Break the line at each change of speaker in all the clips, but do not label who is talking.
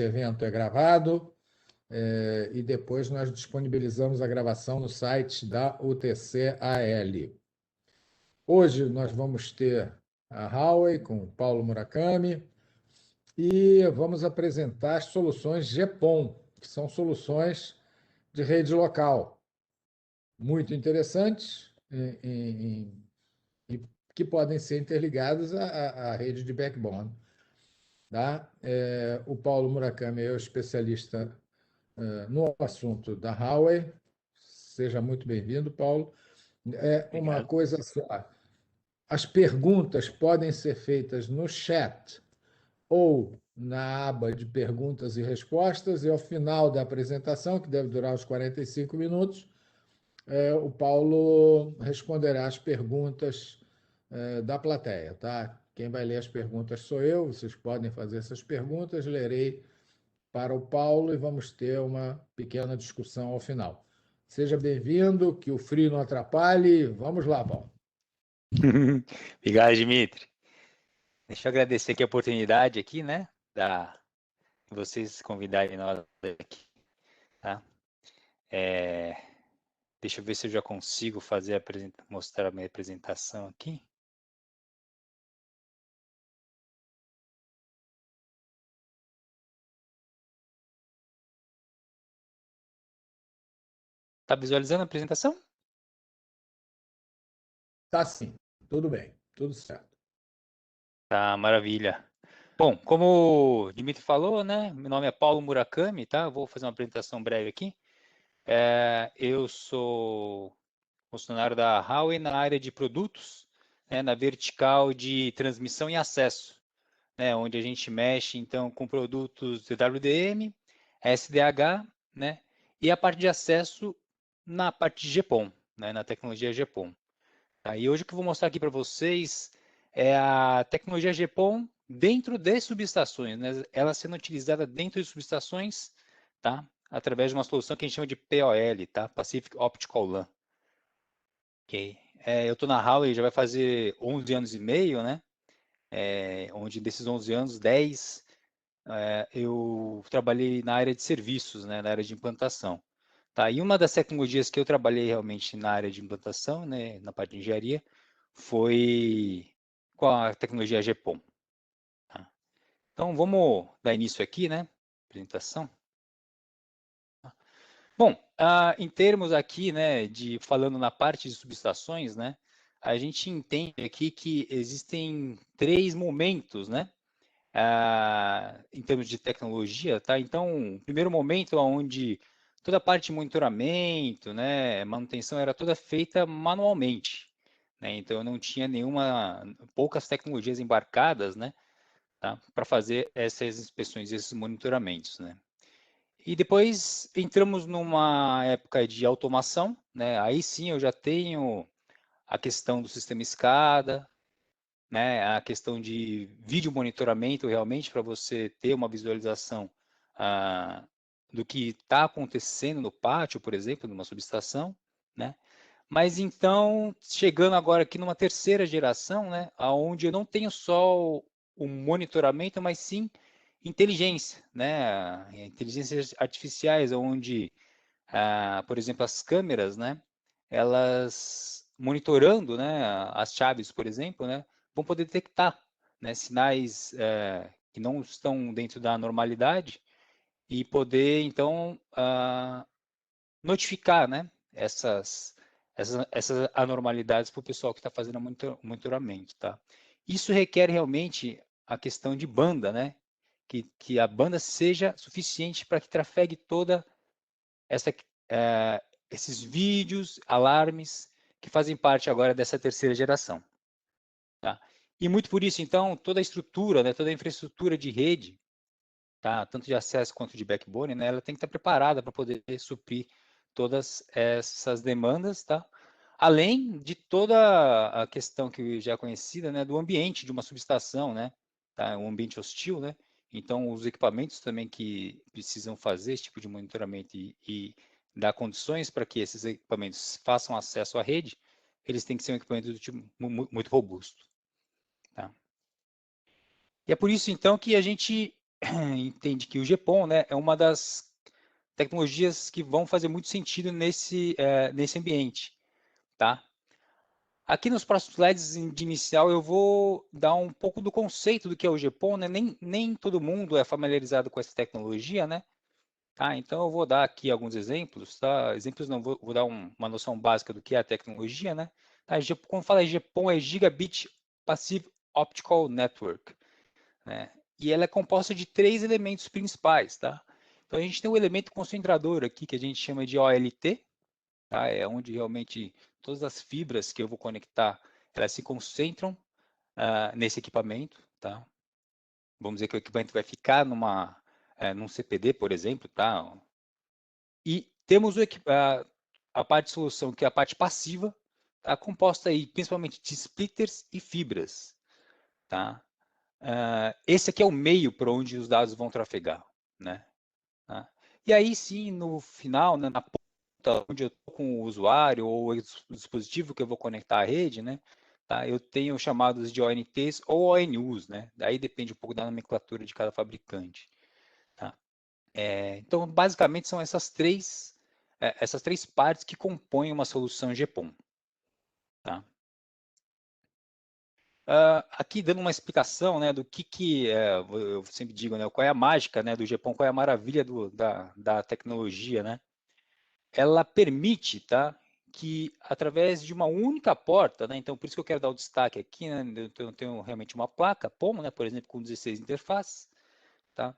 evento é gravado e depois nós disponibilizamos a gravação no site da UTC-AL. Hoje nós vamos ter a Huawei com o Paulo Murakami e vamos apresentar as soluções GPON, que são soluções de rede local, muito interessantes e que podem ser interligadas à rede de backbone. Tá? O Paulo Murakami é o especialista no assunto da Huawei. Seja muito bem-vindo, Paulo. Uma
Obrigado.
coisa só, as perguntas podem ser feitas no chat ou na aba de perguntas e respostas, e ao final da apresentação, que deve durar uns 45 minutos, o Paulo responderá as perguntas da plateia. Tá? Quem vai ler as perguntas sou eu, vocês podem fazer essas perguntas, lerei para o Paulo e vamos ter uma pequena discussão ao final. Seja bem-vindo, que o frio não atrapalhe. Vamos lá, Paulo.
Obrigado, Dimitri. Deixa eu agradecer aqui a oportunidade aqui, né, de vocês convidarem nós aqui, tá? Deixa eu ver se eu já consigo fazer mostrar a minha apresentação aqui. Tá visualizando a apresentação?
Tá sim, tudo bem, tudo certo.
Tá, maravilha. Bom, como o Dimitri falou, né, meu nome é Paulo Murakami, tá? Vou fazer uma apresentação breve aqui. Eu sou funcionário da Huawei na área de produtos, né, na vertical de transmissão e acesso, né, onde a gente mexe então com produtos DWDM, SDH, né, e a parte de acesso na parte de GPON, né, na tecnologia GPON. Tá? E hoje o que eu vou mostrar aqui para vocês é a tecnologia GPON dentro de subestações, né, ela sendo utilizada dentro de subestações, tá, através de uma solução que a gente chama de POL, tá, Pacific Optical LAN. Ok. Eu estou na Huawei já vai fazer 11 anos e meio, né? Onde desses 11 anos, 10 eu trabalhei na área de serviços, né? Na área de implantação. Tá? E uma das tecnologias que eu trabalhei realmente na área de implantação, né? Na parte de engenharia, foi com a tecnologia GPON. Tá? Então, vamos dar início aqui, né? Apresentação. Bom, em termos aqui, né, falando na parte de subestações, né, a gente entende aqui que existem 3 momentos, né, em termos de tecnologia, tá? Então, o primeiro momento onde toda a parte de monitoramento, né, manutenção era toda feita manualmente, né? Então, eu não tinha poucas tecnologias embarcadas, né, tá, para fazer essas inspeções, esses monitoramentos, né? E depois entramos numa época de automação, né? Aí sim eu já tenho a questão do sistema SCADA, né? A questão de vídeo monitoramento realmente para você ter uma visualização do que está acontecendo no pátio, por exemplo, numa subestação, né? Mas então, chegando agora aqui numa terceira geração, né? Onde eu não tenho só o monitoramento, mas sim inteligência, né? Inteligências artificiais, onde, por exemplo, as câmeras, né? Elas monitorando, né? As chaves, por exemplo, né? Vão poder detectar, né? Sinais que não estão dentro da normalidade e poder, então, notificar, né? Essas anormalidades para o pessoal que está fazendo o monitoramento, tá? Isso requer realmente a questão de banda, né? Que a banda seja suficiente para que trafegue toda esses vídeos, alarmes, que fazem parte agora dessa terceira geração. Tá? E muito por isso, então, toda a estrutura, né, toda a infraestrutura de rede, tá, tanto de acesso quanto de backbone, né, ela tem que estar preparada para poder suprir todas essas demandas, tá? Além de toda a questão que já é conhecida, né, do ambiente de uma subestação, né, tá? Um ambiente hostil, né? Então, os equipamentos também que precisam fazer esse tipo de monitoramento e dar condições para que esses equipamentos façam acesso à rede, eles têm que ser um equipamento do tipo muito robusto, tá? E é por isso, então, que a gente entende que o GPON, né, é uma das tecnologias que vão fazer muito sentido nesse ambiente, tá? Aqui nos próximos slides de inicial eu vou dar um pouco do conceito do que é o GPON, né? Nem todo mundo é familiarizado com essa tecnologia, né? Tá, então eu vou dar aqui alguns exemplos, tá? Exemplos não, vou dar uma noção básica do que é a tecnologia, né? Tá, quando fala GPON é Gigabit Passive Optical Network, né? E ela é composta de 3 elementos principais, tá? Então a gente tem o elemento concentrador aqui, que a gente chama de OLT, tá? É onde realmente todas as fibras que eu vou conectar, elas se concentram nesse equipamento, tá? Vamos dizer que o equipamento vai ficar num CPD, por exemplo, tá? E temos a parte de solução, que é a parte passiva, tá? Composta aí principalmente de splitters e fibras, tá? Esse aqui é o meio por onde os dados vão trafegar, né? Tá? E aí sim, no final, né, na ponta onde eu estou com o usuário ou o dispositivo que eu vou conectar à rede, né? Tá? Eu tenho chamados de ONTs ou ONUs, né? Daí depende um pouco da nomenclatura de cada fabricante. Tá? Então, basicamente, são essas três partes que compõem uma solução GPON. Tá? Aqui dando uma explicação, né, do que eu sempre digo, né, qual é a mágica, né, do GPON, qual é a maravilha da tecnologia, né? Ela permite, tá, que através de uma única porta, né, então por isso que eu quero dar o destaque aqui, né, eu tenho realmente uma placa PON, né, por exemplo, com 16 interfaces, tá?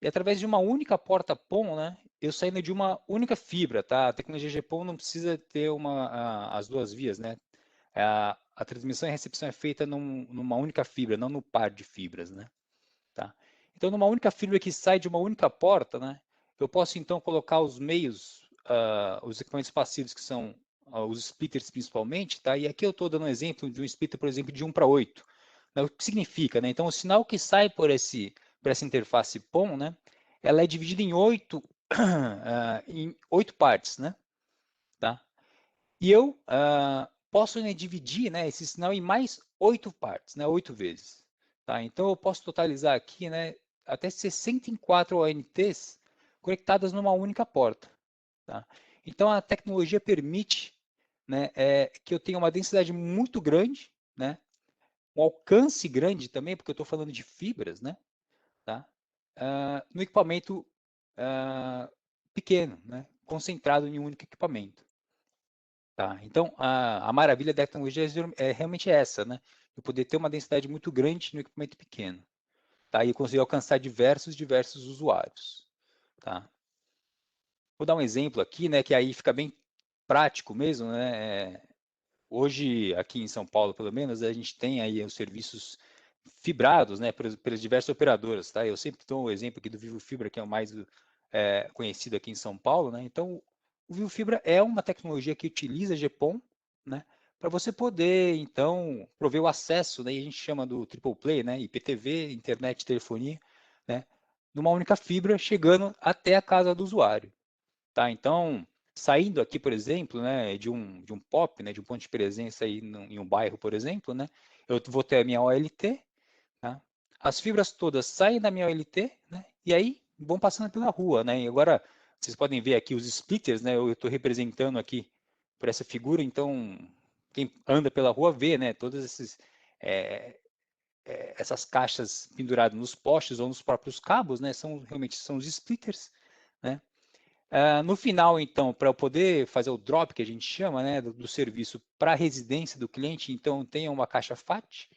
E através de uma única porta PON, né, eu saindo de uma única fibra, tá? A tecnologia GPON não precisa ter as duas vias, né? A transmissão e recepção é feita numa única fibra, não no par de fibras, né? Tá? Então, numa única fibra que sai de uma única porta, né, eu posso então colocar os meios, os equipamentos passivos, que são os splitters principalmente, tá? E aqui eu estou dando um exemplo de um splitter, por exemplo, de 1 para 8. Né? O que significa? Né? Então, o sinal que sai por essa interface PON, né, ela é dividida em 8, em 8 partes, né? Tá? E eu posso, né, dividir, né, esse sinal em mais 8 partes, né, 8 vezes. Tá? Então, eu posso totalizar aqui, né, até 64 ONTs conectadas numa única porta. Tá? Então, a tecnologia permite, né, que eu tenha uma densidade muito grande, né, um alcance grande também, porque eu estou falando de fibras, né, tá? No equipamento pequeno, né, concentrado em um único equipamento. Tá? Então, a maravilha da tecnologia é realmente essa, né? Eu poder ter uma densidade muito grande no equipamento pequeno, tá? E conseguir alcançar diversos usuários, tá? Vou dar um exemplo aqui, né? Que aí fica bem prático mesmo, né? Hoje, aqui em São Paulo, pelo menos, a gente tem aí os serviços fibrados, né? Pelas diversas operadoras, tá? Eu sempre dou o exemplo aqui do Vivo Fibra, que é o mais conhecido aqui em São Paulo, né? Então, o Vivo Fibra é uma tecnologia que utiliza GPON, né? Para você poder, então, prover o acesso, né? E a gente chama do Triple Play, né? IPTV, internet, telefonia, né? Numa única fibra, chegando até a casa do usuário, tá? Então, saindo aqui, por exemplo, né, de um POP, né, de um ponto de presença aí em um bairro, por exemplo, né? Eu vou ter a minha OLT, tá? As fibras todas saem da minha OLT, né? E aí vão passando pela rua, né? E agora vocês podem ver aqui os splitters, né? Eu estou representando aqui por essa figura, então quem anda pela rua vê, né? Todas essas caixas penduradas nos postes ou nos próprios cabos, né? Realmente são os splitters, né? No final, então, para eu poder fazer o drop, que a gente chama, né, do serviço para a residência do cliente, então tem uma caixa FAT,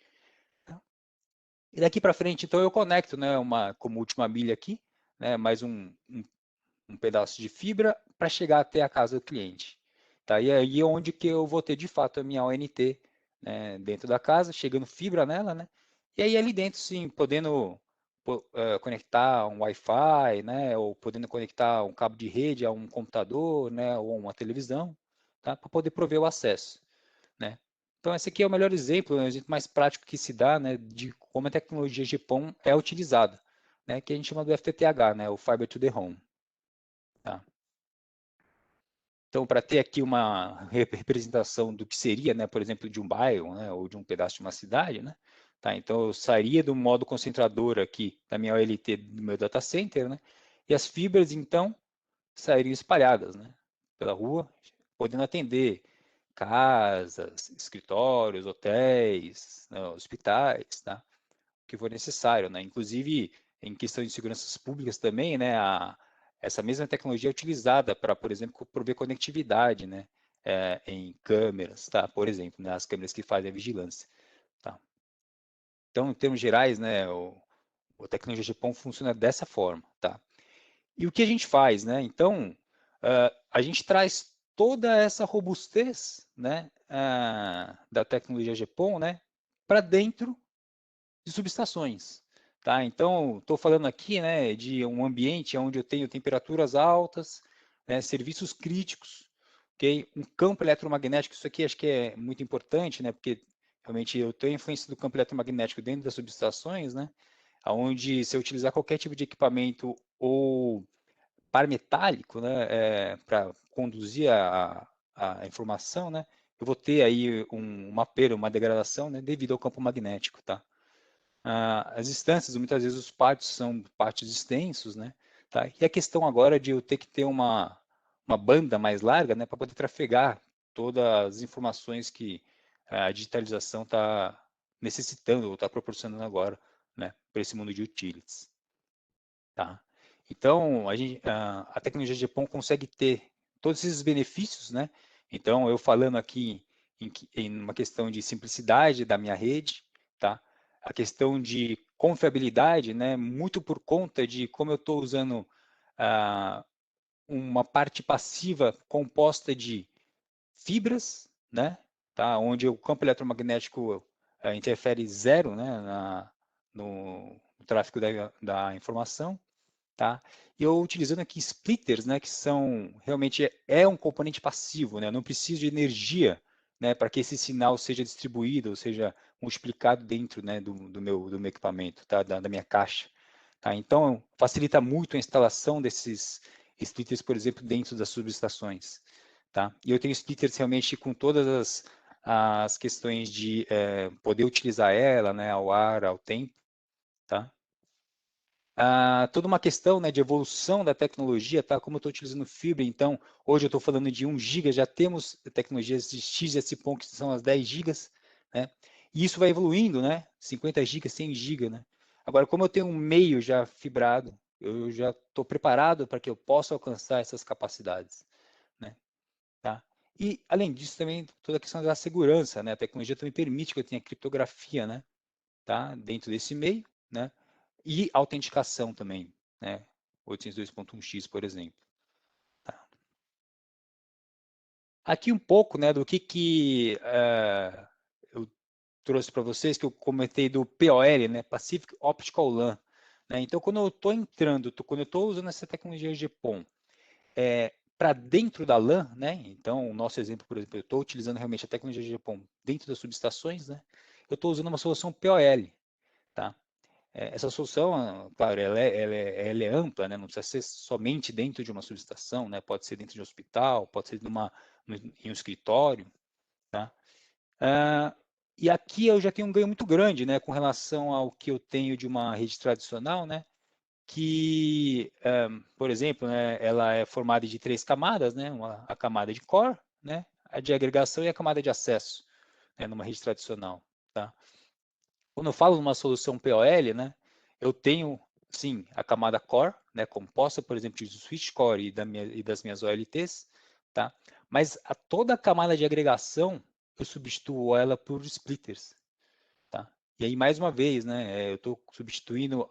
e daqui para frente, então, eu conecto, né, como última milha aqui, né, mais um pedaço de fibra para chegar até a casa do cliente. Tá? E aí é onde que eu vou ter, de fato, a minha ONT, né, dentro da casa, chegando fibra nela, né? E aí ali dentro, sim, podendo conectar um Wi-Fi, né, ou podendo conectar um cabo de rede a um computador, né, ou uma televisão, tá? Para poder prover o acesso, né? Então, esse aqui é o melhor exemplo, o exemplo mais prático que se dá, né, de como a tecnologia GPON é utilizada, né, que a gente chama do FTTH, né, o Fiber to the Home. Tá? Então, para ter aqui uma representação do que seria, né, por exemplo, de um bairro, né, ou de um pedaço de uma cidade, né, Tá? Então, eu sairia do modo concentrador aqui da minha OLT do meu data center, né? E as fibras, então, sairiam espalhadas, né? Pela rua, podendo atender casas, escritórios, hotéis, né, hospitais, tá? O que for necessário, né? Inclusive, em questão de seguranças públicas também, né? Essa mesma tecnologia é utilizada para, por exemplo, prover conectividade, né? Em câmeras, tá? Por exemplo, né, as câmeras que fazem a vigilância, tá? Então, em termos gerais, né, a tecnologia GPON funciona dessa forma, tá? E o que a gente faz, né? Então, a gente traz toda essa robustez, né, da tecnologia GPON, né, para dentro de subestações, tá? Então, estou falando aqui, né, de um ambiente onde eu tenho temperaturas altas, né, serviços críticos, ok? Um campo eletromagnético, isso aqui acho que é muito importante, né, porque realmente eu tenho influência do campo eletromagnético dentro das subestações, né, onde se eu utilizar qualquer tipo de equipamento ou par metálico, né, para conduzir a informação, né, eu vou ter aí uma perda, uma degradação, né, devido ao campo magnético, tá? As instâncias, muitas vezes os pátios são pátios extensos, né, tá? E a questão agora de eu ter que ter uma banda mais larga, né, para poder trafegar todas as informações que a digitalização está necessitando ou está proporcionando agora, né, para esse mundo de utilities. Tá? Então, a tecnologia GPON consegue ter todos esses benefícios, né? Então, eu falando aqui em uma questão de simplicidade da minha rede, tá? A questão de confiabilidade, né? Muito por conta de como eu estou usando uma parte passiva composta de fibras, né? Tá? Onde o campo eletromagnético interfere zero, né? No tráfego da informação. Tá? E eu utilizando aqui splitters, né, que são realmente um componente passivo, né? Eu não preciso de energia, né, para que esse sinal seja distribuído, ou seja, multiplicado dentro, né, do meu equipamento, tá? Da minha caixa. Tá? Então, facilita muito a instalação desses splitters, por exemplo, dentro das subestações. Tá? E eu tenho splitters realmente com todas as questões de poder utilizar ela, né, ao ar, ao tempo. Tá? Toda uma questão, né, de evolução da tecnologia, tá? Como eu estou utilizando fibra, então, hoje eu estou falando de 1 GB, já temos tecnologias de XGS-PON, que são as 10 GB, né? E isso vai evoluindo, né? 50 GB, 100 GB, né? Agora, como eu tenho um meio já fibrado, eu já estou preparado para que eu possa alcançar essas capacidades, né? Tá? E, além disso, também toda a questão da segurança, né? A tecnologia também permite que eu tenha criptografia, né? Tá? Dentro desse meio, né? E autenticação também, né? 802.1x, por exemplo. Tá. Aqui um pouco, né, do que eu trouxe para vocês, que eu comentei do POL, né, Pacific Optical LAN. Né? Então, quando eu estou entrando, quando eu estou usando essa tecnologia GPON para dentro da LAN, né? Então, o nosso exemplo, por exemplo, eu estou utilizando realmente a tecnologia GPON dentro das subestações, né? Eu estou usando uma solução POL, tá? Essa solução, claro, ela é ampla, né? Não precisa ser somente dentro de uma subestação, né? Pode ser dentro de um hospital, pode ser em um escritório, tá? E aqui eu já tenho um ganho muito grande, né? Com relação ao que eu tenho de uma rede tradicional, né? Que, por exemplo, né? Ela é formada de 3 camadas, né? A camada de core, né? A de agregação e a camada de acesso, né? Numa rede tradicional, tá? Quando eu falo numa solução POL, né, eu tenho, sim, a camada core, né, composta, por exemplo, de switch core e das minhas OLTs, tá? Mas toda a camada de agregação, eu substituo ela por splitters, tá? E aí, mais uma vez, né, eu estou substituindo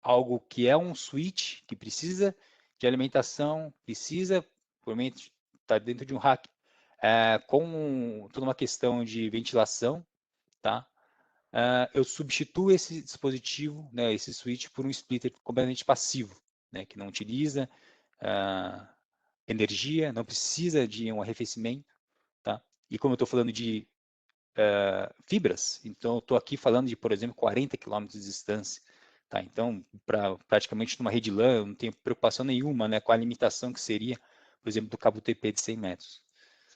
algo que é um switch, que precisa de alimentação, precisa, provavelmente, estar dentro de um rack, com toda uma questão de ventilação, tá? Eu substituo esse dispositivo, né, esse switch, por um splitter completamente passivo, né, que não utiliza energia, não precisa de um arrefecimento, tá? E como eu estou falando de fibras, então eu estou aqui falando de, por exemplo, 40 km de distância, tá? Então, praticamente numa rede LAN, eu não tenho preocupação nenhuma, né, com a limitação que seria, por exemplo, do cabo TP de 100 metros,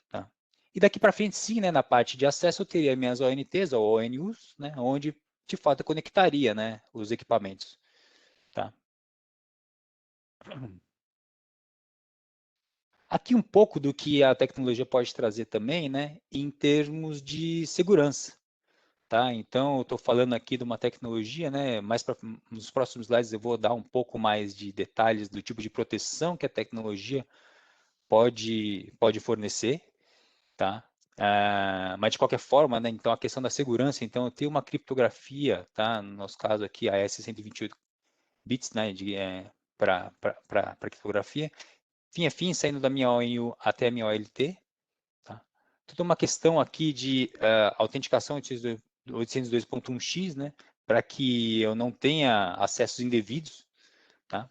tá? E daqui para frente, sim, né, na parte de acesso, eu teria minhas ONTs, ou ONUs, né, onde de fato conectaria, né, os equipamentos, tá? Aqui um pouco do que a tecnologia pode trazer também, né, em termos de segurança, tá? Então, eu estou falando aqui de uma tecnologia, né, nos próximos slides eu vou dar um pouco mais de detalhes do tipo de proteção que a tecnologia pode fornecer, tá? Mas de qualquer forma, né, então a questão da segurança, então eu tenho uma criptografia, tá? No nosso caso aqui, a S128 bits, né, para criptografia, fim a fim, saindo da minha ONU até a minha OLT, tá? Tudo uma questão aqui de autenticação 802.1x, né, para que eu não tenha acessos indevidos, tá?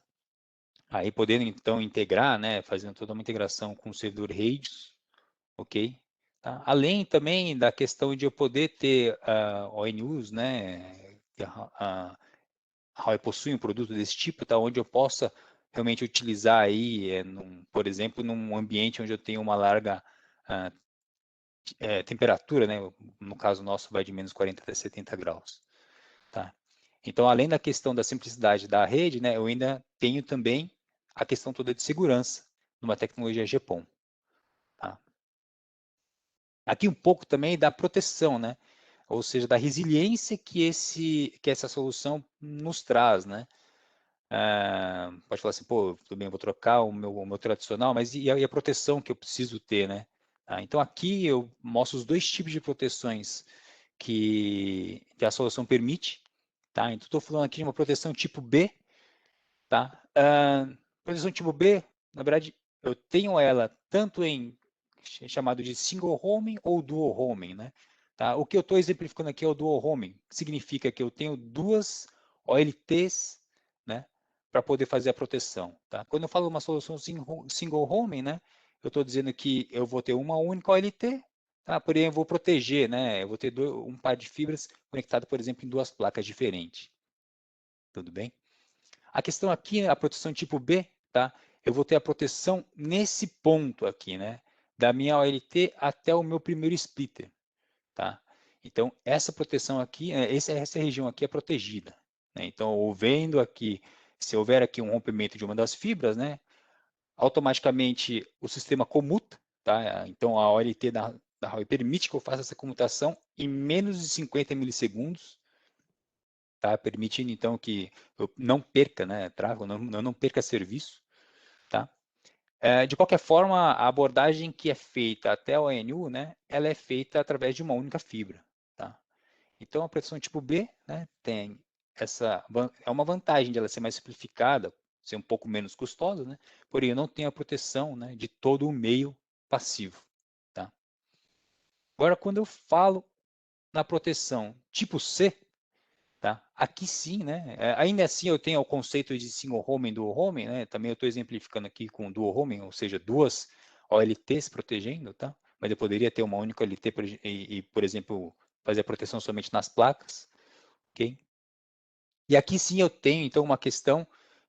Aí podendo então integrar, né, fazendo toda uma integração com o servidor RAIDs, ok? Tá? Além também da questão de eu poder ter ONUs, né, que a Huawei possui um produto desse tipo, tá, onde eu possa realmente utilizar aí, por exemplo, num ambiente onde eu tenho uma larga temperatura, né, no caso nosso vai de menos 40 até 70 graus. Tá? Então, além da questão da simplicidade da rede, né, eu ainda tenho também a questão toda de segurança numa tecnologia GPON. Tá? Aqui um pouco também da proteção, né? Ou seja, da resiliência que essa solução nos traz, né? Pode falar assim, pô, tudo bem, eu vou trocar o meu tradicional, mas e a proteção que eu preciso ter, né? Então aqui eu mostro os dois tipos de proteções que a solução permite, tá? Então estou falando aqui de uma proteção tipo B, tá? Proteção tipo B, na verdade, eu tenho ela tanto em chamado de single homing ou dual homing, né? Tá? O que eu estou exemplificando aqui é o dual homing, que significa que eu tenho duas OLTs, né, para poder fazer a proteção. Tá? Quando eu falo uma solução single homing, né, eu estou dizendo que eu vou ter uma única OLT, tá? Porém eu vou proteger, né, eu vou ter um par de fibras conectado, por exemplo, em duas placas diferentes. Tudo bem? A questão aqui, a proteção tipo B, tá? Eu vou ter a proteção nesse ponto aqui, né? Da minha OLT até o meu primeiro splitter, tá? Então, essa proteção aqui, essa região aqui é protegida, né? Então, vendo aqui, se houver aqui um rompimento de uma das fibras, né? Automaticamente o sistema comuta, tá? Então, a OLT da Huawei permite que eu faça essa comutação em menos de 50 milissegundos, tá? Permitindo então que eu não perca, né, tráfego, não perca serviço, tá? De qualquer forma, a abordagem que é feita até o ONU, né, ela é feita através de uma única fibra, tá? Então a proteção tipo B, né, tem é uma vantagem de ela ser mais simplificada, ser um pouco menos custosa, né? Porém eu não tenho a proteção, né, de todo o meio passivo, tá? Agora quando eu falo na proteção tipo C, tá? Aqui sim, né? Ainda assim eu tenho o conceito de single homing, dual homing, né? Também eu estou exemplificando aqui com dual homing, ou seja, duas OLTs protegendo, tá? Mas eu poderia ter uma única OLT por exemplo, fazer a proteção somente nas placas, ok? E aqui sim eu tenho, então, uma questão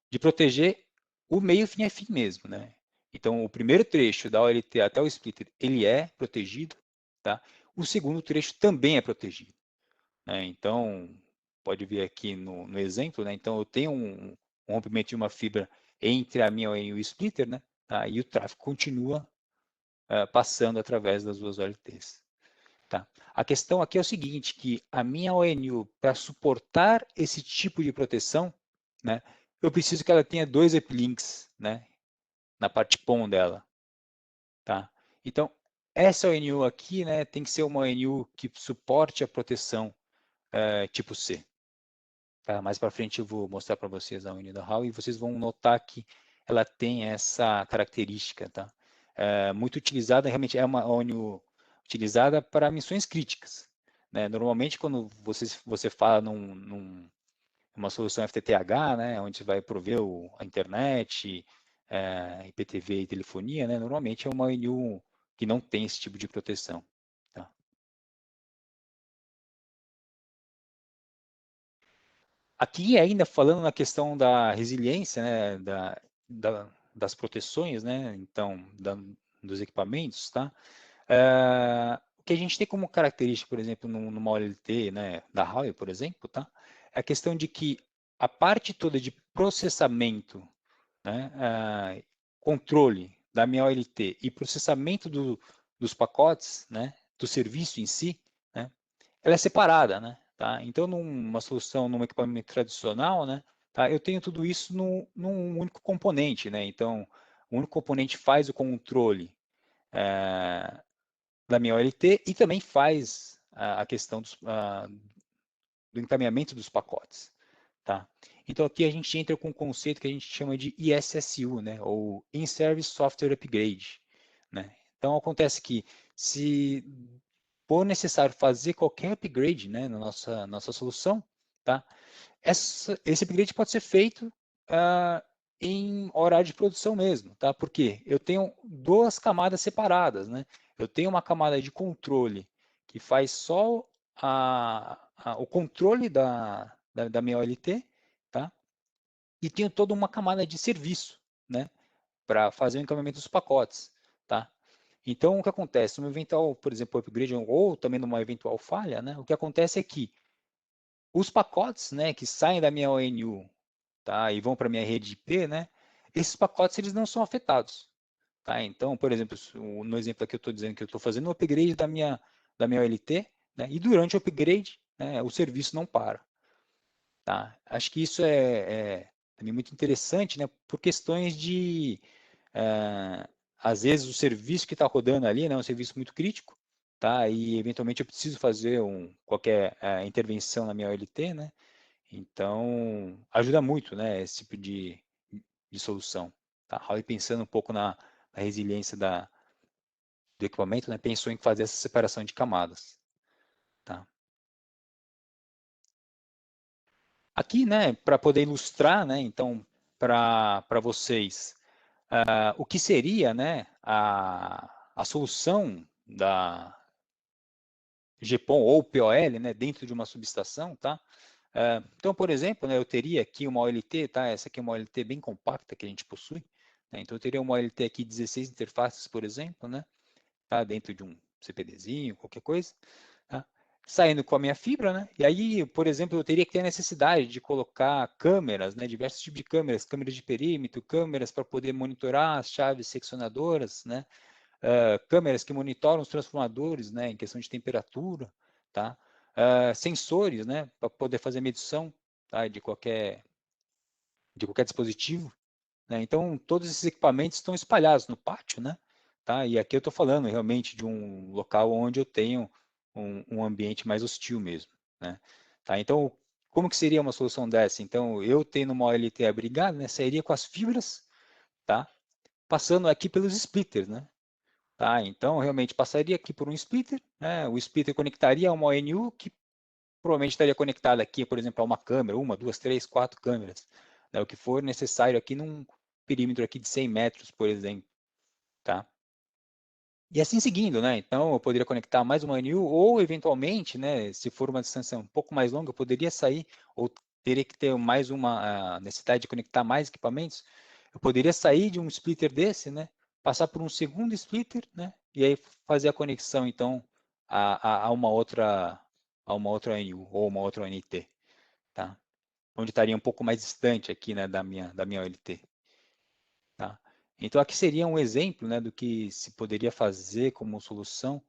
de proteger o meio fim a fim mesmo, né? Então, o primeiro trecho da OLT até o splitter, ele é protegido, tá? O segundo trecho também é protegido, né? Então, pode ver aqui no exemplo, né? Então, eu tenho um rompimento de uma fibra entre a minha ONU e o splitter, né? Tá? E o tráfego continua passando através das duas OLTs. Tá? A questão aqui é o seguinte, que a minha ONU, para suportar esse tipo de proteção, né? Eu preciso que ela tenha dois uplinks, né? Na parte PON dela, tá? Então, essa ONU aqui, né? Tem que ser uma ONU que suporte a proteção tipo C. Tá? Mais para frente eu vou mostrar para vocês a ONU da Huawei e vocês vão notar que ela tem essa característica, tá? Muito utilizada, realmente é uma ONU utilizada para missões críticas, né? Normalmente quando você fala numa solução FTTH, né, onde você vai prover a internet, IPTV e telefonia, né? Normalmente é uma ONU que não tem esse tipo de proteção. Tá? Aqui ainda falando na questão da resiliência, né, das proteções, né, então, dos equipamentos, tá? o que a gente tem como característica, por exemplo, numa OLT, né, da Huawei, por exemplo, tá? É a questão de que a parte toda de processamento, né, controle da minha OLT e processamento dos pacotes, né, do serviço em si, né, ela é separada, né? Tá? Então, numa solução, num equipamento tradicional, né, tá, eu tenho tudo isso num único componente, né? Então, o único componente faz o controle da minha OLT e também faz a questão do encaminhamento dos pacotes, tá? Então, aqui a gente entra com um conceito que a gente chama de ISSU, né? Ou In-Service Software Upgrade, né? Então, acontece que se for necessário fazer qualquer upgrade, né, na nossa solução, tá? Esse upgrade pode ser feito em horário de produção mesmo, tá? Porque eu tenho duas camadas separadas, né? Eu tenho uma camada de controle que faz só o controle da minha OLT, tá? E tenho toda uma camada de serviço, né? Para fazer o encaminhamento dos pacotes, tá? Então, o que acontece? Numa eventual, por exemplo, upgrade ou também numa eventual falha, né? O que acontece é que os pacotes, né, que saem da minha ONU, tá, e vão para a minha rede IP, né, esses pacotes eles não são afetados. Tá? Então, por exemplo, no exemplo aqui eu estou dizendo que eu estou fazendo um upgrade da minha OLT, né, e durante o upgrade, né, o serviço não para. Tá? Acho que isso é também muito interessante, né, por questões de, às vezes, o serviço que está rodando ali, né, é um serviço muito crítico, tá? E eventualmente eu preciso fazer qualquer intervenção na minha OLT, né? Então, ajuda muito, né, esse tipo de solução. Tá? A Huawei, pensando um pouco na resiliência do equipamento, né, pensou em fazer essa separação de camadas. Tá? Aqui, né, para poder ilustrar, né, então, para vocês, o que seria, né, a solução da GPON ou POL, né, dentro de uma subestação, tá? Então, por exemplo, né, eu teria aqui uma OLT, tá? Essa aqui é uma OLT bem compacta que a gente possui, né? Então, eu teria uma OLT aqui 16 interfaces, por exemplo, né? Tá? Dentro de um CPDzinho, qualquer coisa, tá? Saindo com a minha fibra, né? E aí, por exemplo, eu teria que ter a necessidade de colocar câmeras, né? Diversos tipos de câmeras, câmeras de perímetro, câmeras para poder monitorar as chaves seccionadoras, né? Câmeras que monitoram os transformadores, né? Em questão de temperatura, tá? Sensores, né? Para poder fazer medição, tá? De qualquer dispositivo, né? Então, todos esses equipamentos estão espalhados no pátio, né? Tá? E aqui eu estou falando realmente de um local onde eu tenho um ambiente mais hostil mesmo, né? Tá? Então, como que seria uma solução dessa? Então, eu tendo uma OLT abrigada, né, sairia com as fibras, tá? Passando aqui pelos splitters, né? Tá? Então, realmente passaria aqui por um splitter, né? O splitter conectaria a uma ONU que provavelmente estaria conectada aqui, por exemplo, a uma câmera, uma, duas, três, quatro câmeras, né? O que for necessário aqui num perímetro aqui de 100 metros, por exemplo, tá? E assim seguindo, né? Então, eu poderia conectar mais uma ONU ou, eventualmente, né, se for uma distância um pouco mais longa, eu poderia sair ou teria que ter mais uma necessidade de conectar mais equipamentos. Eu poderia sair de um splitter desse, né, passar por um segundo splitter, né, e aí fazer a conexão, então, a uma outra ONU ou uma outra ONT, tá? Onde estaria um pouco mais distante aqui, né, da minha OLT. Tá? Então, aqui seria um exemplo, né, do que se poderia fazer como solução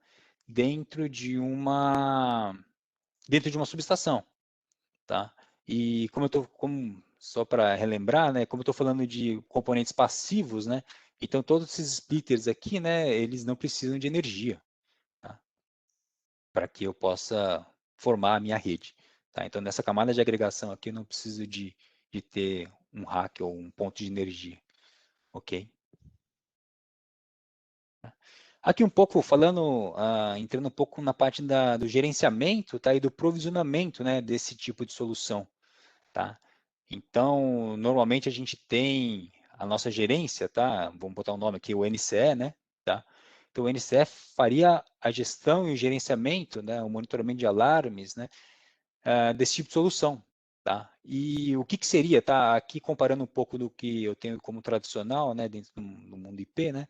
dentro de uma subestação. Tá? E só para relembrar, né, como eu estou falando de componentes passivos, né, então todos esses splitters aqui, né, eles não precisam de energia, tá? Para que eu possa formar a minha rede. Tá? Então, nessa camada de agregação aqui, eu não preciso de ter um rack ou um ponto de energia. Ok? Aqui um pouco falando, entrando um pouco na parte do gerenciamento, tá, e do provisionamento, né, desse tipo de solução, tá? Então, normalmente a gente tem a nossa gerência, tá? Vamos botar o nome aqui, o NCE, né? Tá? Então, o NCE faria a gestão e o gerenciamento, né, o monitoramento de alarmes, né, desse tipo de solução, tá? E o que que seria, tá? Aqui comparando um pouco do que eu tenho como tradicional, né, dentro do mundo IP, né?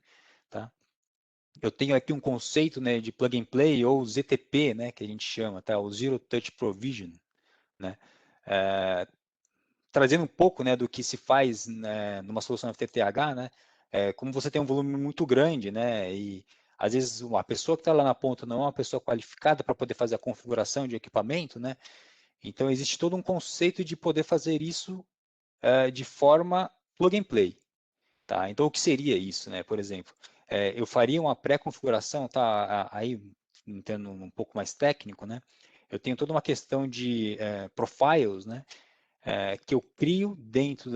Tá? eu tenho aqui um conceito, né, de plug and play ou ZTP, né, que a gente chama, tá? O Zero Touch Provision, né? Trazendo um pouco, né, do que se faz, né, numa solução FTTH, né? Como você tem um volume muito grande, né, e às vezes a pessoa que está lá na ponta não é uma pessoa qualificada para poder fazer a configuração de equipamento, né? Então existe todo um conceito de poder fazer isso de forma plug and play. Tá? Então, o que seria isso, né? Por exemplo, eu faria uma pré-configuração, tá? Aí, entendo um pouco mais técnico, né? Eu tenho toda uma questão de profiles, né? Que eu crio dentro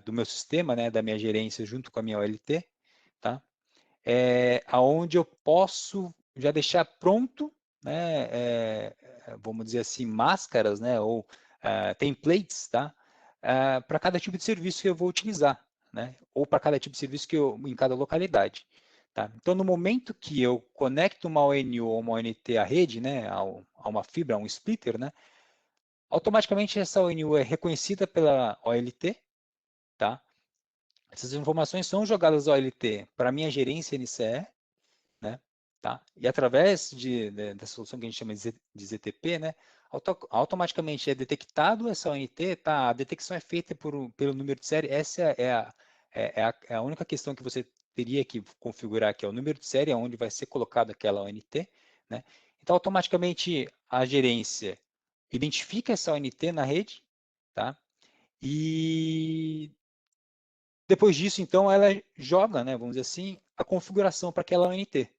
do meu sistema, né? Da minha gerência junto com a minha OLT, tá? Aonde eu posso já deixar pronto, né? Vamos dizer assim, máscaras, né? Ou templates, tá? Para cada tipo de serviço que eu vou utilizar, né? Ou para cada tipo de serviço em cada localidade. Tá? Então, no momento que eu conecto uma ONU ou uma ONT à rede, né? A uma fibra, a um splitter, né? Automaticamente essa ONU é reconhecida pela OLT, tá? Essas informações são jogadas à OLT para a minha gerência NCE, né? Tá? E através da solução que a gente chama de ZTP, né? Automaticamente é detectado essa ONT, tá? A detecção é feita pelo número de série. Essa é a única questão que você teria que configurar, que é o número de série, onde vai ser colocado aquela ONT, né? Então, automaticamente a gerência identifica essa ONT na rede, tá? E depois disso, então, ela joga, né, vamos dizer assim, a configuração para aquela ONT.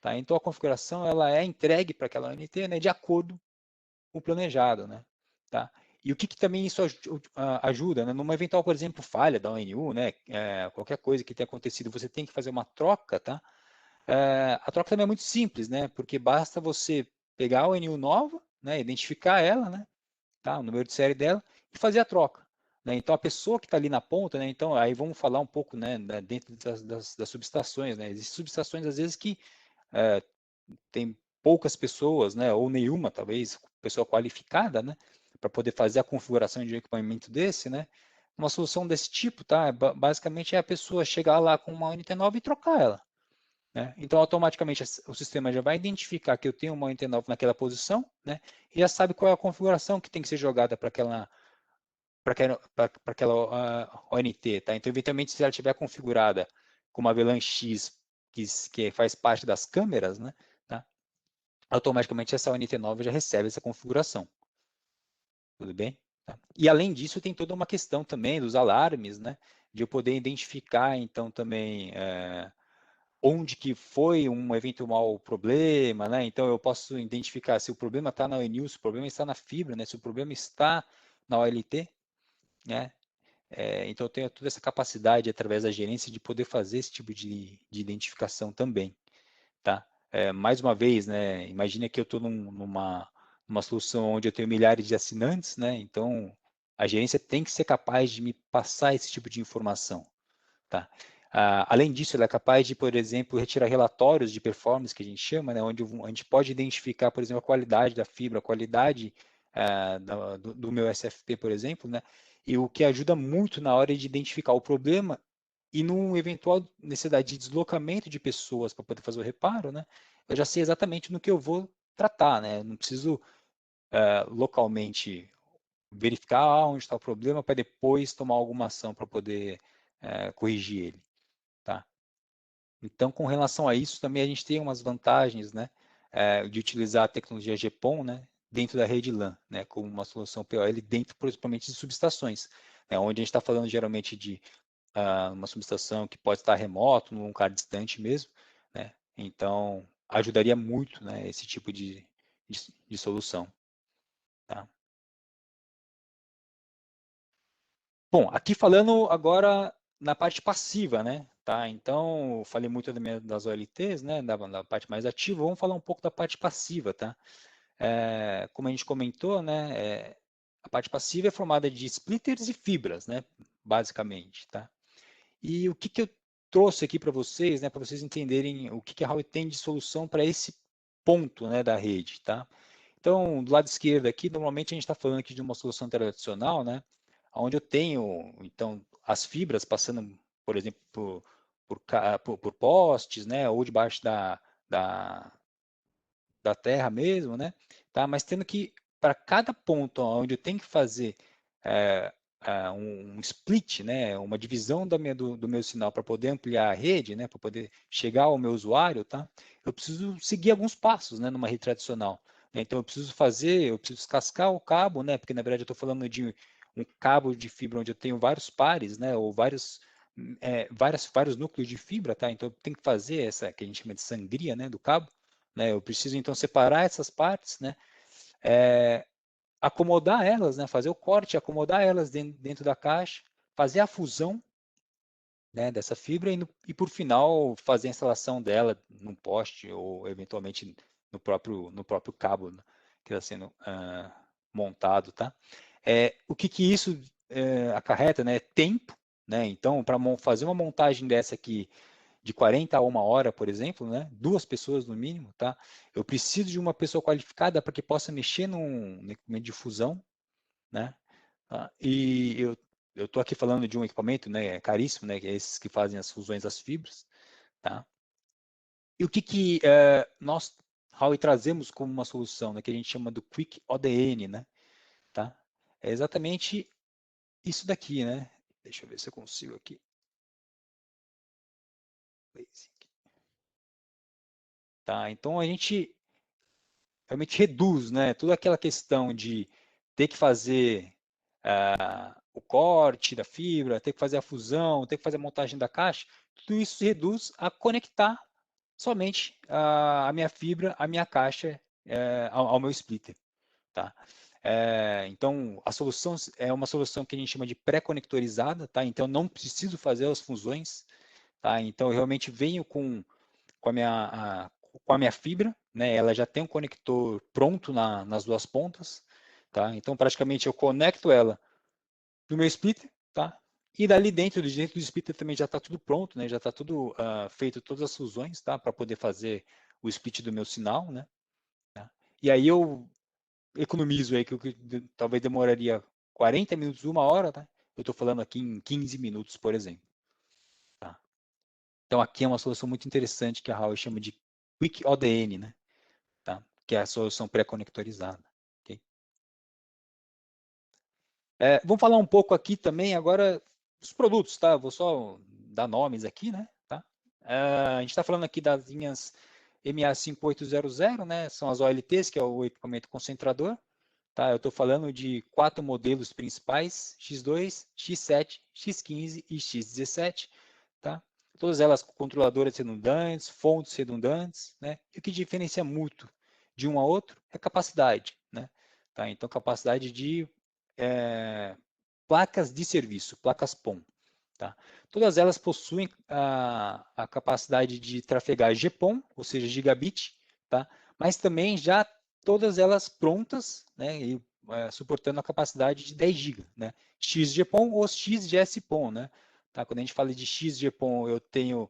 Tá? Então, a configuração ela é entregue para aquela ONT, né, de acordo com o planejado. Né? Tá? E o que também isso ajuda? Né? Numa eventual, por exemplo, falha da ONU, né, qualquer coisa que tenha acontecido, você tem que fazer uma troca. Tá? A troca também é muito simples, né, porque basta você pegar a ONU nova, né, identificar ela, né, tá, o número de série dela, e fazer a troca. Né? Então, a pessoa que está ali na ponta, né, então, aí vamos falar um pouco, né, dentro das subestações. Né? Existem subestações, às vezes, que tem poucas pessoas, né, ou nenhuma, talvez, pessoa qualificada, né, para poder fazer a configuração de um equipamento desse, né, uma solução desse tipo, tá, basicamente é a pessoa chegar lá com uma UNT 9 e trocar ela. Né? Então, automaticamente, o sistema já vai identificar que eu tenho uma UNT 9 naquela posição, né, e já sabe qual é a configuração que tem que ser jogada para aquela ONT. Tá? Então, eventualmente, se ela estiver configurada com uma VLAN X, que faz parte das câmeras, né, tá? Automaticamente essa UNT9 já recebe essa configuração. Tudo bem? Tá. E além disso, tem toda uma questão também dos alarmes, né? De eu poder identificar, então, também onde que foi um eventual problema, né? Então, eu posso identificar se o problema está na ONU, se o problema está na fibra, né? Se o problema está na OLT, né? Então, eu tenho toda essa capacidade, através da gerência, de poder fazer esse tipo de identificação também. Tá? Mais uma vez, né, imagina que eu estou numa solução onde eu tenho milhares de assinantes, né, então a gerência tem que ser capaz de me passar esse tipo de informação. Tá? Além disso, ela é capaz de, por exemplo, retirar relatórios de performance, que a gente chama, né, onde a gente pode identificar, por exemplo, a qualidade da fibra, a qualidade do meu SFP, por exemplo, né, e o que ajuda muito na hora de identificar o problema e numa eventual necessidade de deslocamento de pessoas para poder fazer o reparo, né, eu já sei exatamente no que eu vou tratar, né, não preciso localmente verificar onde está o problema para depois tomar alguma ação para poder corrigir ele. Tá? Então, com relação a isso, também a gente tem umas vantagens, né, de utilizar a tecnologia GPON, né, dentro da rede LAN, né, como uma solução POL dentro, principalmente, de subestações, né, onde a gente está falando geralmente de uma subestação que pode estar remoto, num lugar distante mesmo, né, então ajudaria muito, né, esse tipo de solução. Tá? Bom, aqui falando agora na parte passiva, né? Tá? Então, eu falei muito das OLTs, né? Da parte mais ativa. Vamos falar um pouco da parte passiva, tá? Como a gente comentou, né? A parte passiva é formada de splitters e fibras, né? Basicamente, tá? E o que eu trouxe aqui para vocês, né? Para vocês entenderem o que a Huawei tem de solução para esse ponto, né? Da rede, tá? Então, do lado esquerdo aqui, normalmente a gente está falando aqui de uma solução tradicional, né? Onde eu tenho, então, as fibras passando, por exemplo, por postes, né, ou debaixo da terra mesmo, né, tá? Mas tendo que, para cada ponto onde eu tenho que fazer um split, né, uma divisão do meu sinal para poder ampliar a rede, né, para poder chegar ao meu usuário, tá? Eu preciso seguir alguns passos, né, numa rede tradicional. Então eu preciso descascar o cabo, né, porque na verdade eu estou falando de um cabo de fibra onde eu tenho vários pares, né, ou vários núcleos de fibra, tá? Então eu tenho que fazer essa que a gente chama de sangria, né, do cabo, né? Eu preciso então separar essas partes, né? Acomodar elas, né? Fazer o corte, acomodar elas dentro da caixa, fazer a fusão, né, dessa fibra e por final fazer a instalação dela num poste ou eventualmente no próprio cabo, né, que está sendo montado, tá? O que isso acarreta, né? Tempo, né? Então, para fazer uma montagem dessa aqui de 40 a 1 hora, por exemplo, né? 2 pessoas no mínimo, tá? Eu preciso de uma pessoa qualificada para que possa mexer no equipamento de fusão, né? Tá? E eu estou aqui falando de um equipamento, né, caríssimo, né, que é esses que fazem as fusões das fibras, tá? E o que nós, Huawei, trazemos como uma solução, né, que a gente chama do Quick ODN, né? Tá? É exatamente isso daqui, né? Deixa eu ver se eu consigo aqui. Tá? Então a gente realmente reduz, né, toda aquela questão de ter que fazer o corte da fibra, ter que fazer a fusão, ter que fazer a montagem da caixa, tudo isso se reduz a conectar somente a minha fibra, a minha caixa ao meu splitter. Tá? Então, a solução é uma solução que a gente chama de pré-conectorizada, tá? Então, não preciso fazer as fusões, tá? Então, eu realmente venho com a minha fibra, né? Ela já tem um conector pronto nas duas pontas, tá? Então, praticamente, eu conecto ela no meu splitter, tá? E dali dentro do splitter também já está tudo pronto, né? Já está tudo feito, todas as fusões, tá? Para poder fazer o split do meu sinal, né? Tá? E aí eu economizo aí, que talvez demoraria 40 minutos, 1 hora, tá? Eu estou falando aqui em 15 minutos, por exemplo. Tá? Então aqui é uma solução muito interessante que a Huawei chama de Quick ODN, né? Tá? Que é a solução pré-conectorizada. Okay? Vamos falar um pouco aqui também agora dos produtos, tá? Vou só dar nomes aqui, né? Tá? A gente está falando aqui das linhas MA5800, né? São as OLTs, que é o equipamento concentrador. Tá? Eu estou falando de 4 modelos principais, X2, X7, X15 e X17. Tá? Todas elas com controladoras redundantes, fontes redundantes. Né? E o que diferencia muito de um a outro é capacidade. Né? Tá? Então, capacidade de placas de serviço, placas PON. Tá? Todas elas possuem a capacidade de trafegar GPON, ou seja, gigabit, tá? Mas também já todas elas prontas, né, e, suportando a capacidade de 10 GB, né? XGPON ou XGS-PON, né? Tá? Quando a gente fala de XGPON, eu tenho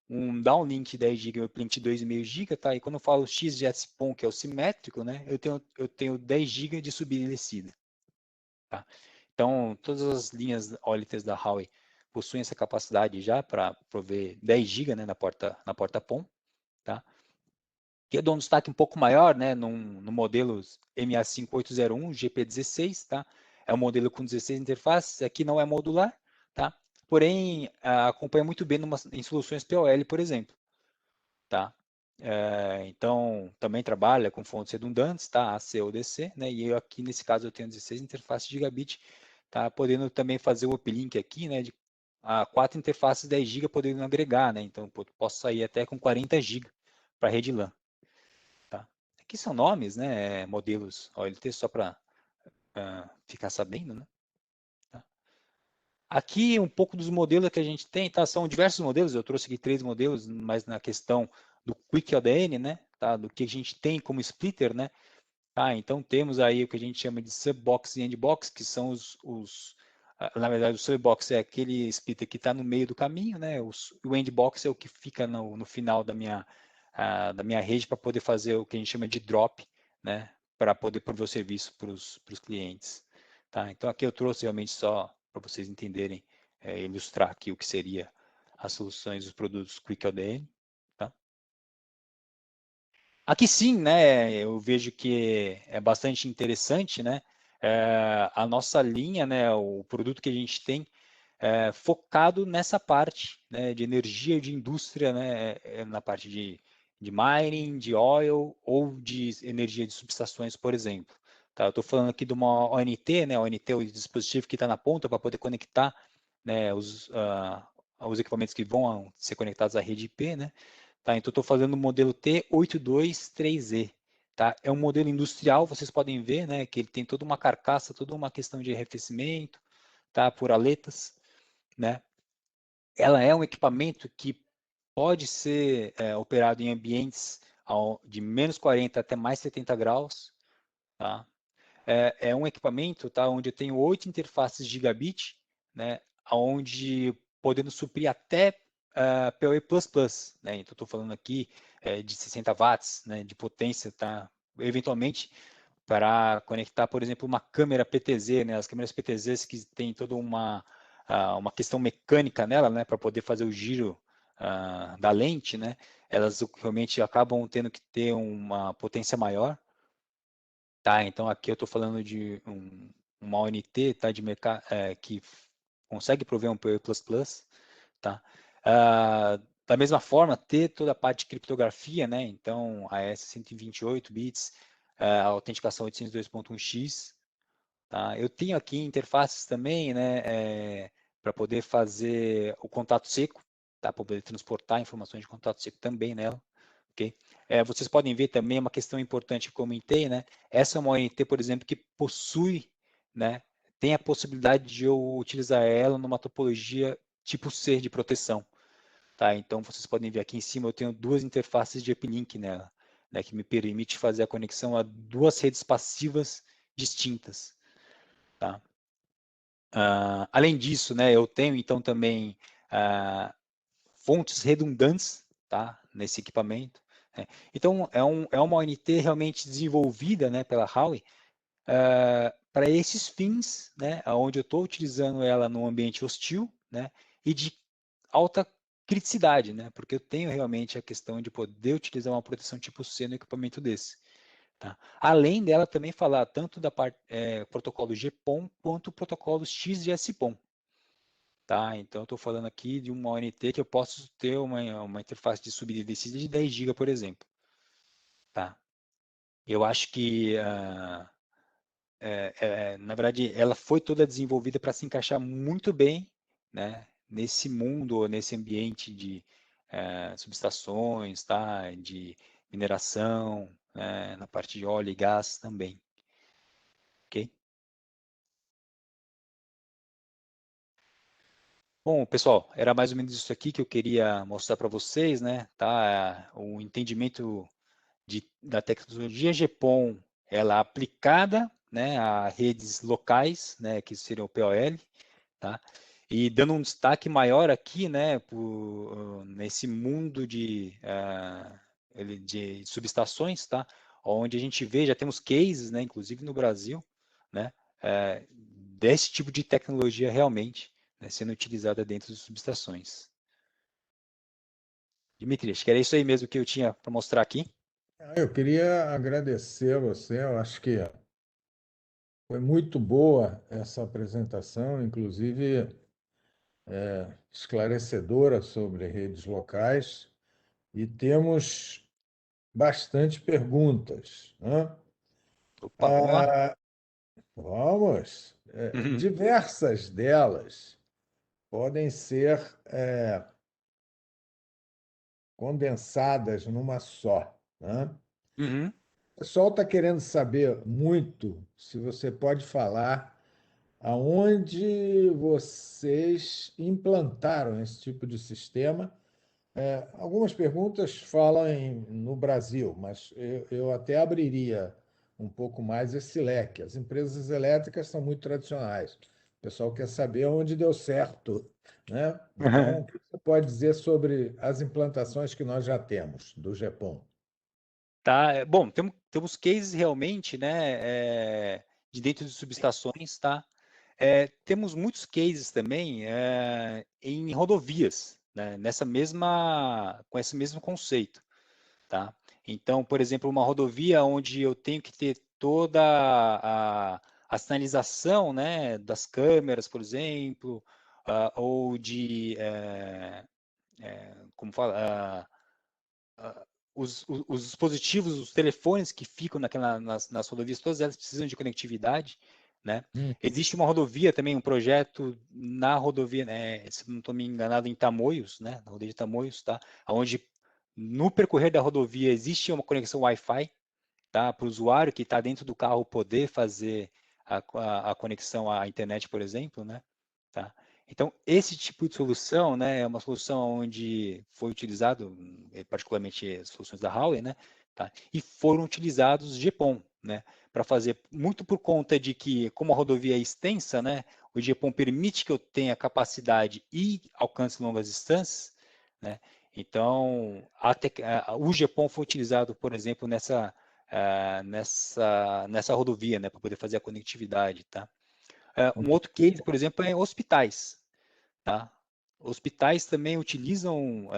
um downlink 10 GB e um uplink 2,5 GB, tá? E quando eu falo XGS-PON, que é o simétrico, né, eu tenho 10 GB de subida e descida. Tá? Então, todas as linhas OLTs da Huawei possuem essa capacidade já para prover 10 GB, né, na porta PON. Tá? Que eu dou um destaque um pouco maior, né, no modelo MA5801 GP16, tá? É um modelo com 16 interfaces, aqui não é modular, tá? Porém, acompanha muito bem em soluções POL, por exemplo, tá? Então, também trabalha com fontes redundantes, tá? AC ou DC, né? E eu aqui, nesse caso, eu tenho 16 interfaces gigabit, tá? Podendo também fazer o uplink aqui, né? De 4 interfaces 10 GB, podendo agregar, né? Então, posso sair até com 40 GB para rede LAN. Tá? Aqui são nomes, né? Modelos OLT, só para ficar sabendo, né? Tá? Aqui um pouco dos modelos que a gente tem, tá? São diversos modelos, eu trouxe aqui 3 modelos, mas na questão do Quick ODN, né? Tá? Do que a gente tem como splitter, né? Tá? Então temos aí o que a gente chama de subbox e endbox, que são na verdade, o subbox é aquele splitter que está no meio do caminho, né? O endbox é o que fica no final da minha rede para poder fazer o que a gente chama de drop, né? Para poder prover o serviço para os clientes. Tá? Então aqui eu trouxe realmente só para vocês entenderem, ilustrar aqui o que seria as soluções dos produtos Quick LDN, tá? Aqui sim, né, eu vejo que é bastante interessante, né, a nossa linha, né, o produto que a gente tem focado nessa parte, né, de energia de indústria, né, na parte de mining, de oil ou de energia de subestações, por exemplo. Tá, eu estou falando aqui de uma ONT, né, ONT é o dispositivo que está na ponta para poder conectar, né, os equipamentos que vão ser conectados à rede IP, né. Tá, então estou fazendo o modelo T823E. Tá? É um modelo industrial, vocês podem ver, né, que ele tem toda uma carcaça, toda uma questão de arrefecimento, tá, por aletas, né? Ela é um equipamento que pode ser operado em ambientes de menos 40 até mais 70 graus, tá? É um equipamento, tá, onde eu tenho 8 interfaces gigabit, né, onde podendo suprir até PoE++, né, então estou falando aqui de 60 watts, né, de potência, tá, eventualmente para conectar, por exemplo, uma câmera PTZ, né, as câmeras PTZs que tem toda uma questão mecânica nela, né, para poder fazer o giro da lente, né, elas realmente acabam tendo que ter uma potência maior, tá? Então aqui eu estou falando de uma ONT, tá, que consegue prover um PoE++, tá? Da mesma forma, ter toda a parte de criptografia, né? Então AES 128 bits, a autenticação 802.1x, tá? Eu tenho aqui interfaces também, né, para poder fazer o contato seco, tá? Para poder transportar informações de contato seco também nela, ok? Vocês podem ver também uma questão importante que comentei, né? Essa é uma ONT, por exemplo, que possui, né, tem a possibilidade de eu utilizar ela numa topologia tipo C de proteção, tá? Então vocês podem ver aqui em cima eu tenho duas interfaces de uplink nela, né, que me permite fazer a conexão a duas redes passivas distintas, tá? Além disso, né, eu tenho então também fontes redundantes, tá, nesse equipamento, né? Então é uma ONT realmente desenvolvida, né, pela Huawei para esses fins, né, onde eu estou utilizando ela num ambiente hostil, né, e de alta criticidade, né, porque eu tenho realmente a questão de poder utilizar uma proteção tipo C no equipamento desse. Tá? Além dela também falar tanto da parte protocolo GPON quanto protocolo XGS-PON. Tá? Então, eu estou falando aqui de uma ONT que eu posso ter uma interface de subida e descida de 10 GB, por exemplo. Tá? Eu acho que, na verdade, ela foi toda desenvolvida para se encaixar muito bem, né, nesse mundo, nesse ambiente de subestações, tá? De mineração, na parte de óleo e gás também. Ok? Bom, pessoal, era mais ou menos isso aqui que eu queria mostrar para vocês, né? Tá? O entendimento da tecnologia GPON, ela aplicada, né, a redes locais, né, que seriam o POL, tá? E dando um destaque maior aqui, né, nesse mundo de subestações, tá? Onde a gente vê, já temos cases, né, inclusive no Brasil, né, desse tipo de tecnologia realmente, né, sendo utilizada dentro de subestações. Dimitri, acho que era isso aí mesmo que eu tinha para mostrar aqui.
Eu queria agradecer a você, eu acho que foi muito boa essa apresentação, inclusive esclarecedora sobre redes locais, e temos bastante perguntas, né?
Opa, vamos lá.
Ah, vamos.
Uhum,
Diversas delas podem ser condensadas numa só, né?
uhum.
O pessoal está querendo saber muito se você pode falar aonde vocês implantaram esse tipo de sistema. Algumas perguntas falam no Brasil, mas eu até abriria um pouco mais esse leque. As empresas elétricas são muito tradicionais. O pessoal quer saber onde deu certo, né? Então, o que você pode dizer sobre as implantações que nós já temos do GEPON?
Tá, bom, temos cases realmente, né, de dentro de subestações, tá? Temos muitos cases também em rodovias, né, com esse mesmo conceito, tá? Então, por exemplo, uma rodovia onde eu tenho que ter toda a sinalização, né, das câmeras, por exemplo, ou de, como fala, os dispositivos, os telefones que ficam nas rodovias, todas elas precisam de conectividade, né?
Hum.
Existe uma rodovia também, um projeto na rodovia, né, se não estou me enganado, em Tamoios, né, na rodovia de Tamoios, tá? Onde no percorrer da rodovia existe uma conexão Wi-Fi, tá? Para o usuário que está dentro do carro poder fazer a conexão à internet, por exemplo, né? Tá? Então, esse tipo de solução, né, é uma solução onde foi utilizado, particularmente as soluções da Huawei, né, tá? E foram utilizados GPON, né, para fazer, muito por conta de que, como a rodovia é extensa, né, o GPON permite que eu tenha capacidade e alcance longas distâncias, né, então, o GPON foi utilizado, por exemplo, nessa rodovia, né, para poder fazer a conectividade, tá? Um outro case, por exemplo, é hospitais, tá? Hospitais também utilizam,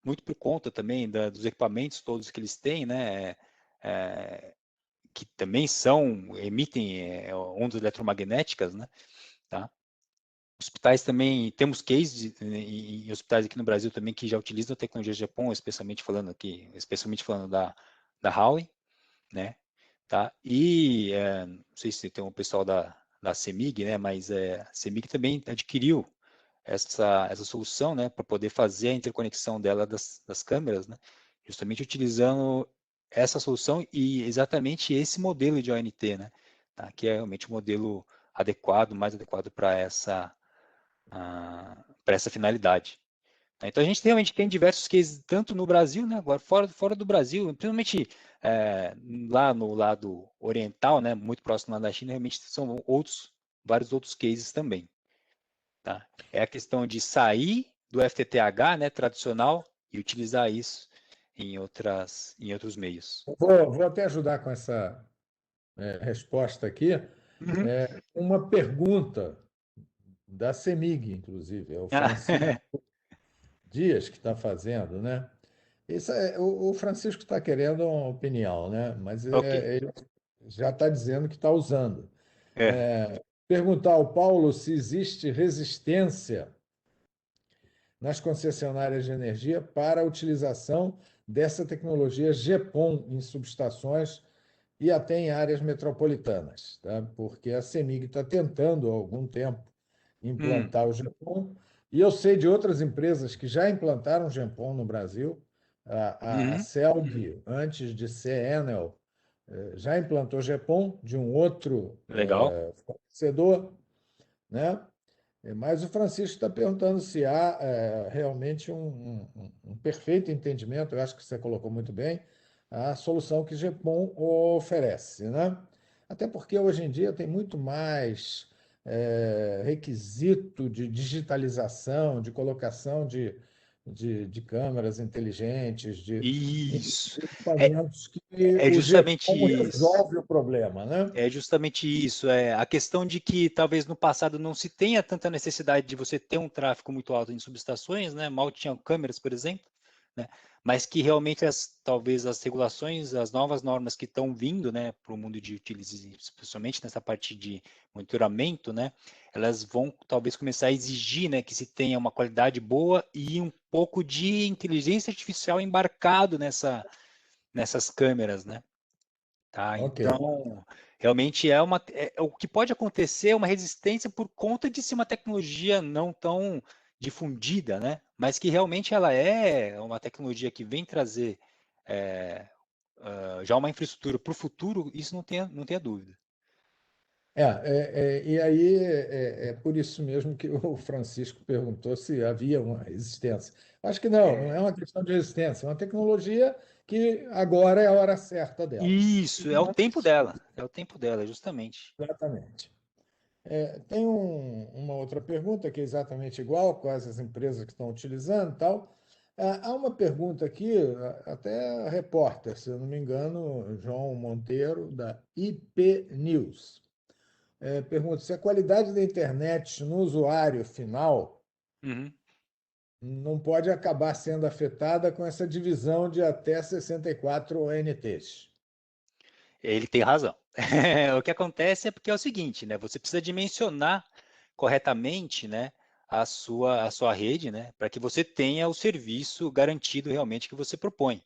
muito por conta também dos equipamentos todos que eles têm, né? Que também emitem ondas eletromagnéticas, né? Tá? Hospitais também, temos cases em hospitais aqui no Brasil também que já utilizam a tecnologia Japão, especialmente falando da Huawei, né? Tá? E não sei se tem um pessoal da CEMIG, né? Mas a CEMIG também adquiriu essa solução, né? Para poder fazer a interconexão dela das câmeras, né? Justamente utilizando essa solução e exatamente esse modelo de ONT, né? Tá? Que é realmente o modelo mais adequado para essa finalidade. Tá? Então a gente realmente tem diversos cases, tanto no Brasil, né, agora fora do Brasil, principalmente lá no lado oriental, né, muito próximo lá da China, realmente são vários outros cases também. Tá? É a questão de sair do FTTH, né, tradicional, e utilizar isso em outros meios.
Vou até ajudar com essa resposta aqui.
Uhum.
Uma pergunta da CEMIG, inclusive, é o
Ah,
Francisco Dias que está fazendo, né? O Francisco está querendo uma opinião, né? Mas
ok.
ele já está dizendo que está usando.
É.
Perguntar ao Paulo se existe resistência nas concessionárias de energia para a utilização dessa tecnologia GPON em subestações e até em áreas metropolitanas, tá? Porque a CEMIG está tentando há algum tempo
Hum.
implantar o GPON, e eu sei de outras empresas que já implantaram GPON no Brasil. A
Uhum.
Celg, antes de ser Enel, já implantou GPON de um outro
Legal.
fornecedor, né? Mas o Francisco está perguntando se há realmente um perfeito entendimento, eu acho que você colocou muito bem, a solução que GPON oferece, né? Até porque hoje em dia tem muito mais requisito de digitalização, de colocação de câmeras inteligentes, enfim,
Isso.
de
É,
equipamentos que
é
o
justamente
GPON
isso.
resolve o problema, né?
É justamente isso, a questão de que talvez no passado não se tenha tanta necessidade de você ter um tráfego muito alto em subestações, né? Mal tinham câmeras, por exemplo, né? Mas que realmente talvez as regulações, as novas normas que estão vindo, né, para o mundo de utilização, especialmente nessa parte de monitoramento, né, elas vão talvez começar a exigir, né, que se tenha uma qualidade boa e um pouco de inteligência artificial embarcado nessas câmeras, né? Tá,
Ok.
então, realmente o que pode acontecer é uma resistência por conta de ser uma tecnologia não tão difundida, né? Mas que realmente ela é uma tecnologia que vem trazer é, já uma infraestrutura para o futuro, isso não tenha dúvida.
E aí é por isso mesmo que o Francisco perguntou se havia uma resistência. Acho que não é uma questão de resistência, é uma tecnologia que agora é a hora certa dela.
Isso, é o tempo dela, justamente.
Exatamente. Tem uma outra pergunta que é exatamente igual, quais as empresas que estão utilizando e tal. Há uma pergunta aqui, até repórter, se eu não me engano, João Monteiro, da IP News. Pergunta se a qualidade da internet no usuário final
Uhum.
não pode acabar sendo afetada com essa divisão de até 64 ONTs.
Ele tem razão. O que acontece é porque é o seguinte, né? Você precisa dimensionar corretamente, né, a sua rede, né, para que você tenha o serviço garantido realmente que você propõe.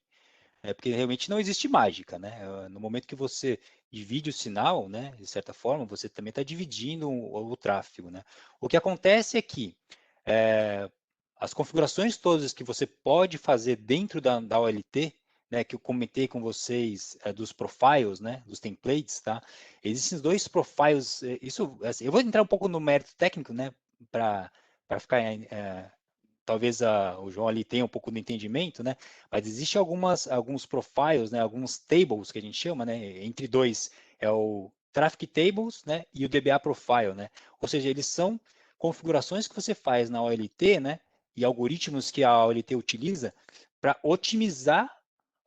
Porque realmente não existe mágica, né? No momento que você divide o sinal, né, de certa forma, você também está dividindo o tráfego, né? O que acontece é que é, as configurações todas que você pode fazer dentro da OLT, né, que eu comentei com vocês dos profiles, né, dos templates, tá? Existem dois profiles, isso, assim, eu vou entrar um pouco no mérito técnico, né, para ficar talvez o João ali tenha um pouco do entendimento, né? Mas existe alguns profiles, né? Alguns tables que a gente chama, né? Entre dois é o Traffic Tables, né? E o DBA Profile, né? Ou seja, eles são configurações que você faz na OLT, né? E algoritmos que a OLT utiliza para otimizar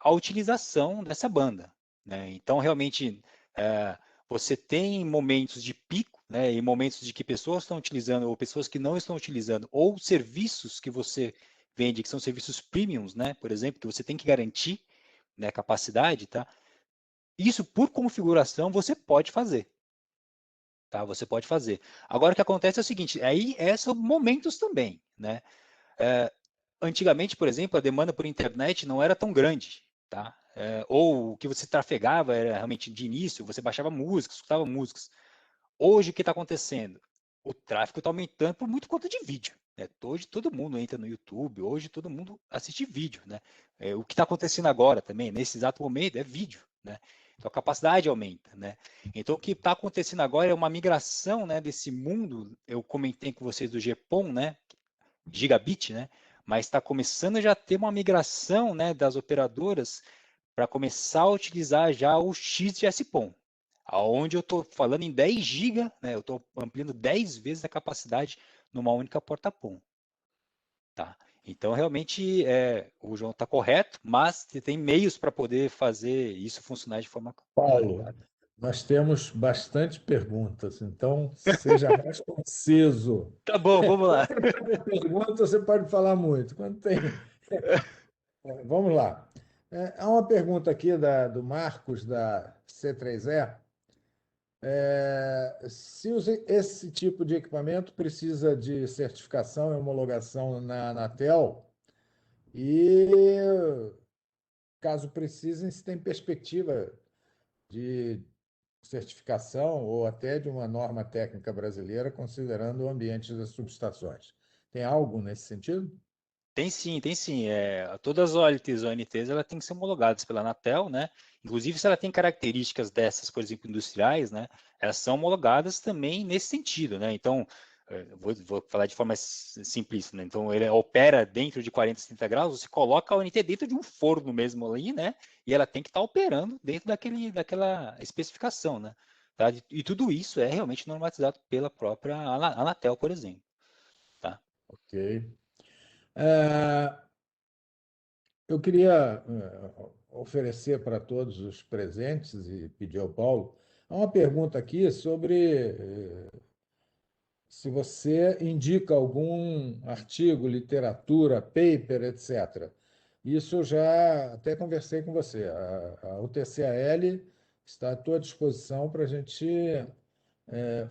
a utilização dessa banda, né? Então, realmente, é, você tem momentos de pico, né, e momentos de que pessoas estão utilizando ou pessoas que não estão utilizando, ou serviços que você vende, que são serviços premiums, né, por exemplo, que você tem que garantir, né, capacidade, tá? Isso por configuração você pode fazer, tá? Você pode fazer. Agora o que acontece é o seguinte, aí são momentos também, né? É, antigamente, por exemplo, a demanda por internet não era tão grande, tá? Ou o que você trafegava era realmente de início, você baixava músicas, escutava músicas. Hoje, o que está acontecendo? O tráfego está aumentando por muito conta de vídeo. Né? Hoje todo mundo entra no YouTube, hoje todo mundo assiste vídeo. Né? O que está acontecendo agora também, nesse exato momento, é vídeo. Né? Então a capacidade aumenta. Né? Então o que está acontecendo agora é uma migração, né, desse mundo. Eu comentei com vocês do GPON, né, gigabit, né? Mas está começando já a ter uma migração, né, das operadoras para começar a utilizar já o XGS-PON, aonde eu estou falando em 10 GB, né, eu estou ampliando 10 vezes a capacidade numa única porta PON. Tá? Então, realmente, o João está correto, mas você tem meios para poder fazer isso funcionar de forma
Paulo,
adequada.
nós temos bastante perguntas, então seja mais conciso.
Tá bom, vamos lá.
Pergunta, você pode falar muito. Quando tem. Vamos lá. Há uma pergunta aqui do Marcos, da C3E. Se esse tipo de equipamento precisa de certificação e homologação na Anatel, e caso precisem, se tem perspectiva de certificação ou até de uma norma técnica brasileira, considerando o ambiente das subestações. Tem algo nesse sentido?
Tem sim, tem sim. Todas as OLTs ou ONTs elas têm que ser homologadas pela Anatel, né? Inclusive, se ela tem características dessas, por exemplo, industriais, né? Elas são homologadas também nesse sentido, né? Então, vou falar de forma simplista, né? Então, ele opera dentro de 40, 60 graus, você coloca a ONT dentro de um forno mesmo ali, né? E ela tem que estar operando dentro daquela especificação, né? Tá? E tudo isso é realmente normatizado pela própria Anatel, por exemplo, tá?
Ok. Eu queria oferecer para todos os presentes e pedir ao Paulo. Há uma pergunta aqui sobre se você indica algum artigo, literatura, paper, etc. Isso eu já até conversei com você. A UTCAL está à tua disposição para a gente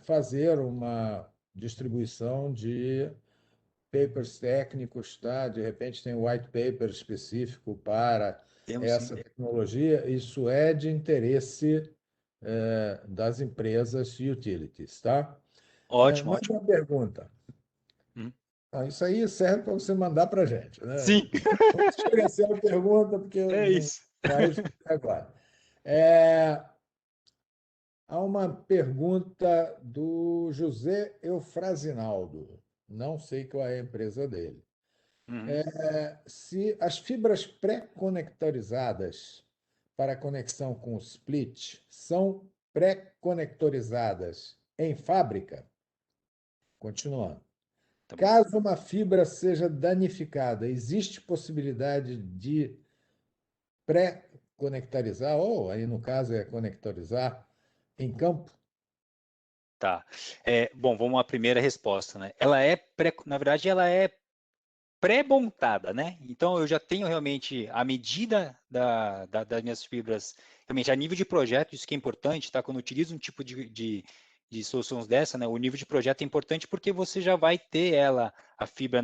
fazer uma distribuição de papers técnicos, tá? De repente tem um white paper específico para
Temos sim.
essa tecnologia. Isso é de interesse das empresas utilities, tá?
Ótimo,
Mais
ótimo.
uma pergunta.
Hum.
Isso aí serve para você mandar para a gente, né?
Sim,
Não chega a ser uma pergunta, porque eu
é
não
isso.
faz agora. É, há uma pergunta do José Eufrasinaldo. Não sei qual é a empresa dele.
Uhum.
Se as fibras pré-conectorizadas para conexão com o split são pré-conectorizadas em fábrica, continuando.
Tá bom.
Caso uma fibra seja danificada, existe possibilidade de pré-conectorizar, ou aí no caso é conectorizar em campo?
Tá. Bom, vamos à primeira resposta, né? Na verdade, ela é pré-montada, né? Então eu já tenho realmente a medida das minhas fibras, realmente a nível de projeto, isso que é importante, tá? Quando eu utilizo um tipo de soluções dessa, né? O nível de projeto é importante porque você já vai ter a fibra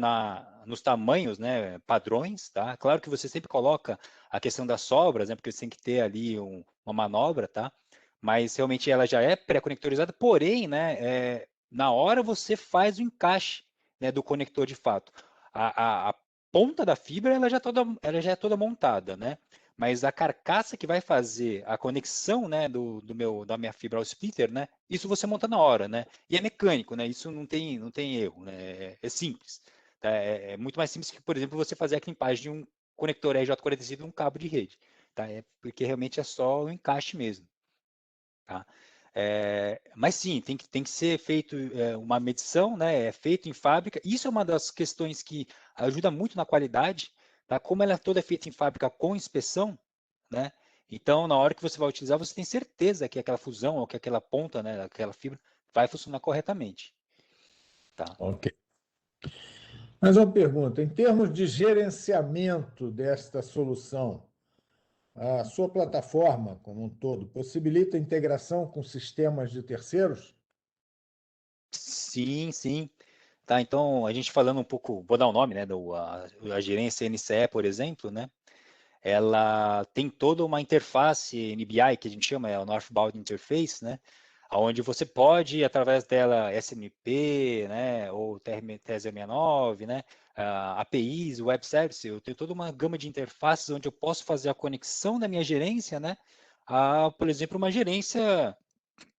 nos tamanhos, né? Padrões, tá? Claro que você sempre coloca a questão das sobras, né? Porque você tem que ter ali uma manobra, tá? Mas realmente ela já é pré-conectorizada, porém, né? Na hora você faz o encaixe, né, do conector de fato. A ponta da fibra ela já é toda montada, né? Mas a carcaça que vai fazer a conexão, né, da minha fibra ao splitter, né? Isso você monta na hora, né? E é mecânico, né? Isso não tem erro, né? É simples. Tá? É muito mais simples que, por exemplo, você fazer a clipagem de um conector RJ45 num cabo de rede, tá? É porque realmente é só o encaixe mesmo, tá? Mas sim, tem que ser feito uma medição, né? É feito em fábrica. Isso é uma das questões que ajuda muito na qualidade, tá? Como ela é toda feita em fábrica com inspeção, né? Então, na hora que você vai utilizar, você tem certeza que aquela fusão ou que aquela ponta, né, aquela fibra, vai funcionar corretamente, tá?
Ok. Mas uma pergunta, em termos de gerenciamento desta solução, a sua plataforma como um todo possibilita integração com sistemas de terceiros?
Sim, sim. Tá, então, a gente falando um pouco, vou dar o nome, né, a gerência NCE, por exemplo, né? Ela tem toda uma interface NBI, que a gente chama, é o Northbound Interface, né? Onde você pode, através dela, SMP, né, ou TS69, né, APIs, Web Service, eu tenho toda uma gama de interfaces onde eu posso fazer a conexão da minha gerência, né, por exemplo, uma gerência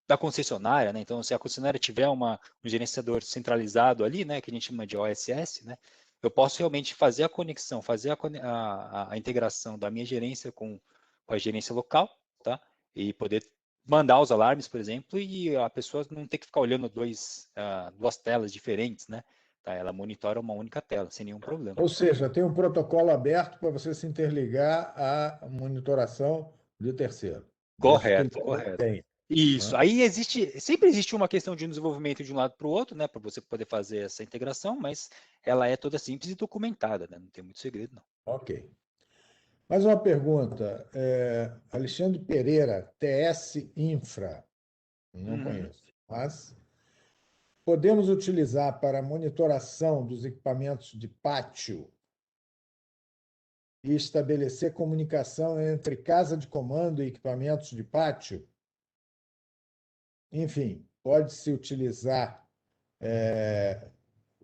da concessionária, né? Então, se a concessionária tiver um gerenciador centralizado ali, né, que a gente chama de OSS, né, eu posso realmente fazer a conexão, fazer a integração da minha gerência com a gerência local, tá? E poder mandar os alarmes, por exemplo, e a pessoa não ter que ficar olhando duas telas diferentes, né? Tá? Ela monitora uma única tela, sem nenhum problema.
Ou seja, tem um protocolo aberto para você se interligar à monitoração de terceiro, desde que ele
Correto, correto.
tenha,
Isso.
né?
Aí sempre existe uma questão de um desenvolvimento de um lado para o outro, né, para você poder fazer essa integração, mas ela é toda simples e documentada, né? Não tem muito segredo, não.
Ok. Mais uma pergunta. Alexandre Pereira, TS Infra, não
Uhum.
conheço, mas podemos utilizar para monitoração dos equipamentos de pátio e estabelecer comunicação entre casa de comando e equipamentos de pátio? Enfim, pode-se utilizar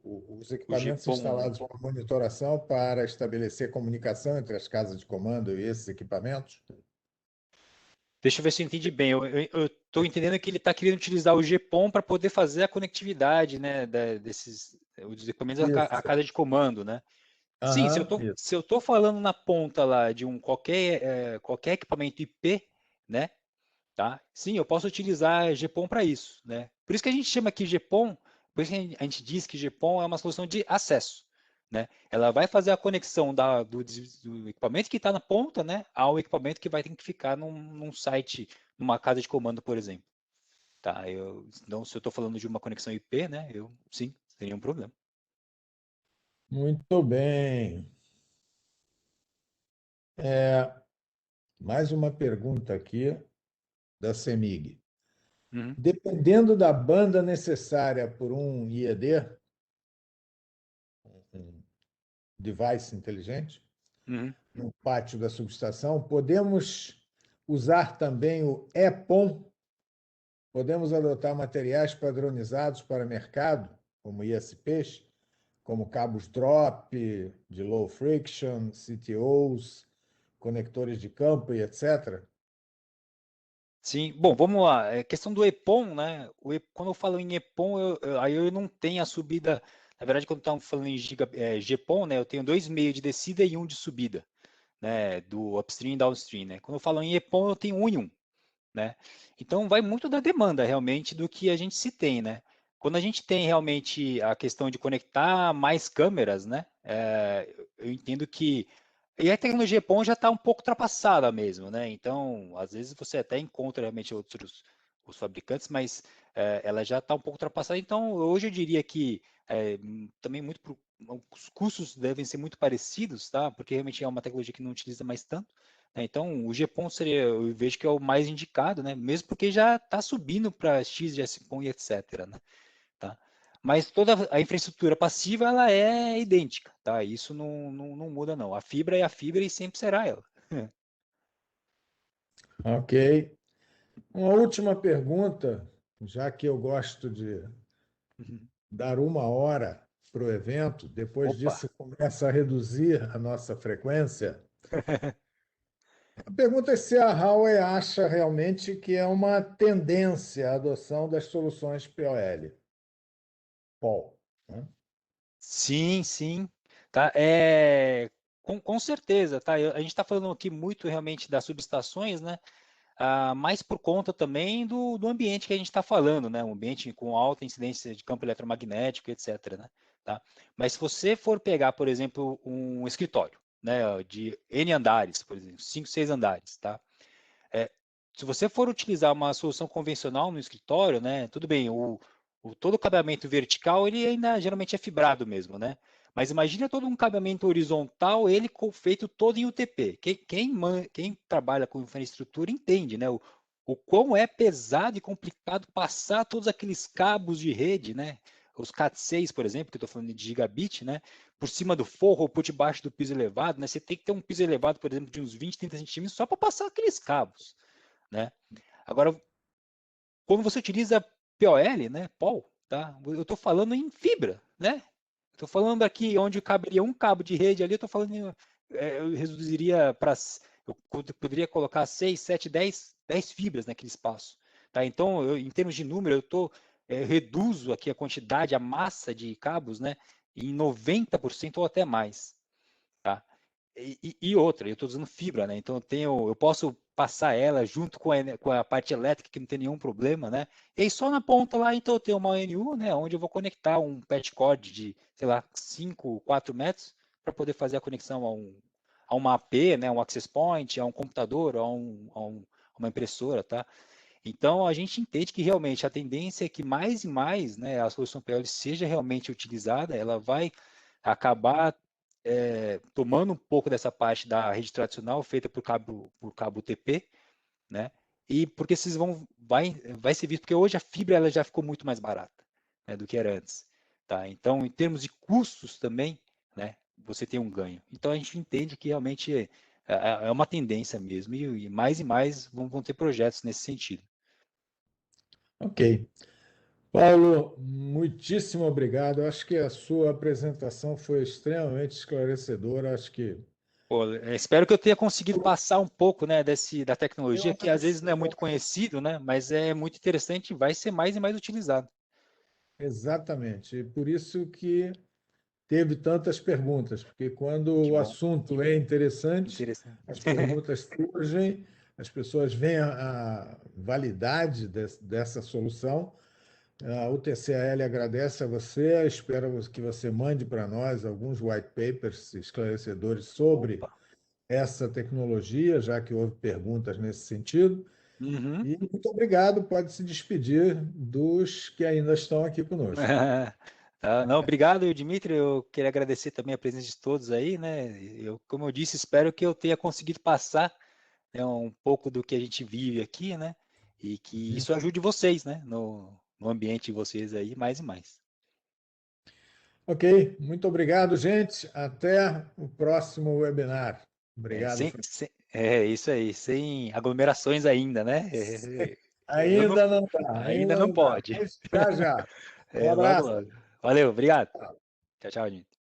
os
O
equipamentos
GPON.
instalados para monitoração para estabelecer comunicação entre as casas de comando e esses equipamentos?
Deixa eu ver se eu entendi bem. Eu estou entendendo que ele está querendo utilizar o GPON para poder fazer a conectividade, né, desses os equipamentos à
Isso.
casa de comando, né? Sim,
Aham, isso.
se eu tô falando na ponta lá de qualquer equipamento IP, né? Tá? Sim, eu posso utilizar GPON para isso, né? Por isso que a gente chama aqui GPON, por isso que a gente diz que GPON é uma solução de acesso, né? Ela vai fazer a conexão do equipamento que está na ponta, né, ao equipamento que vai ter que ficar num site, numa casa de comando, por exemplo. Tá? Então, se eu estou falando de uma conexão IP, né, sim, sem nenhum problema.
Muito bem. Mais uma pergunta aqui da CEMIG.
Uhum,
Dependendo da banda necessária por um IED, um device inteligente,
uhum.
no pátio da subestação, podemos usar também o EPON. Podemos adotar materiais padronizados para mercado, como ISPs, como cabos drop, de low friction, CTOs, conectores de campo e etc.
Sim, bom, vamos lá. Questão do EPON, né? Quando eu falo em EPON, aí eu não tenho a subida. Na verdade, quando estamos falando em GPON, né? Eu tenho 2,5 de descida e 1 de subida, né? Do upstream e downstream, né? Quando eu falo em EPON, eu tenho 1 e 1, né? Então, vai muito da demanda, realmente, do que a gente se tem, né? Quando a gente tem realmente a questão de conectar mais câmeras, né? Eu entendo que e a tecnologia PON já está um pouco ultrapassada mesmo, né? Então, às vezes você até encontra realmente os fabricantes, mas ela já está um pouco ultrapassada. Então, hoje eu diria que também muito os custos devem ser muito parecidos, tá? Porque realmente é uma tecnologia que não utiliza mais tanto, né? Então, o GPON seria, eu vejo que é o mais indicado, né? Mesmo porque já está subindo para XGS-PON e etc, né? Tá? Mas toda a infraestrutura passiva, ela é idêntica, tá? Isso não muda, não. A fibra é a fibra e sempre será ela.
Ok. Uma última pergunta, já que eu gosto de dar 1 hora para o evento, depois
Opa!
disso começa a reduzir a nossa frequência. A pergunta é se a Huawei acha realmente que é uma tendência a adoção das soluções POL. Paul, né?
Sim, sim, tá? Com certeza, tá? A gente está falando aqui muito realmente das subestações, né? Mais por conta também do ambiente que a gente está falando, né? Um ambiente com alta incidência de campo eletromagnético, etc, né? Tá? Mas se você for pegar, por exemplo, um escritório, né? De N andares, por exemplo, 5, 6 andares, tá? É, se você for utilizar uma solução convencional no escritório, né? Tudo bem, todo o cabeamento vertical, ele ainda geralmente é fibrado mesmo, né? Mas imagina todo um cabeamento horizontal, ele feito todo em UTP. Quem trabalha com infraestrutura entende, né? O quão é pesado e complicado passar todos aqueles cabos de rede, né? Os Cat6, por exemplo, que eu estou falando de gigabit, né? Por cima do forro ou por debaixo do piso elevado, né? Você tem que ter um piso elevado, por exemplo, de uns 20, 30 centímetros só para passar aqueles cabos, né? Agora, quando você utiliza POL, né, POL, tá? Eu estou falando em fibra, né? Estou falando aqui onde caberia um cabo de rede ali, eu estou falando, eu reduziria para, eu poderia colocar 6, 7, 10 fibras naquele espaço, tá? Então, em termos de número, reduzo aqui a quantidade, a massa de cabos, né, em 90% ou até mais, tá? E outra, eu estou usando fibra, né? Então eu posso passar ela junto com a parte elétrica que não tem nenhum problema, né? E aí só na ponta lá, então eu tenho uma ONU, né? Onde eu vou conectar um patch cord de, sei lá, 5, 4 metros para poder fazer a conexão a uma AP, né? Um access point, a um computador, uma impressora, tá? Então a gente entende que realmente a tendência é que mais e mais, né? A solução PL seja realmente utilizada, ela vai acabar tomando um pouco dessa parte da rede tradicional feita por cabo UTP, né? E porque vai ser visto, porque hoje a fibra ela já ficou muito mais barata, né, do que era antes, tá? Então, em termos de custos também, né, você tem um ganho. Então a gente entende que realmente é uma tendência mesmo e mais vão ter projetos nesse sentido.
Ok. Paulo, muitíssimo obrigado. Acho que a sua apresentação foi extremamente esclarecedora. Acho que
Pô, espero que eu tenha conseguido passar um pouco, né, da tecnologia,
eu
que às vezes
acho
não é muito conhecido, né, mas é muito interessante e vai ser mais e mais utilizado.
exatamente. E por isso que teve tantas perguntas, porque quando
Que
o
bom,
assunto é interessante,
interessante.
as perguntas surgem, as pessoas veem a validade dessa solução. O TCL agradece a você, espero que você mande para nós alguns white papers esclarecedores sobre
Opa.
essa tecnologia, já que houve perguntas nesse sentido.
Uhum.
E muito obrigado, pode se despedir dos que ainda estão aqui conosco.
Tá, não, obrigado, Dimitri. Eu queria agradecer também a presença de todos aí, né? Como eu disse, espero que eu tenha conseguido passar, né, um pouco do que a gente vive aqui, né? E que isso ajude vocês, né? No ambiente de vocês aí, mais e mais.
Ok, muito obrigado, gente. Até o próximo webinar. Obrigado, Fran.
É isso aí, sem aglomerações ainda, né? Eu não,
Ainda não dá,
ainda
ainda
não
não dá.
pode.
Mas já já. Um
Logo,
abraço.
logo. Valeu, obrigado. Tchau, tchau, gente.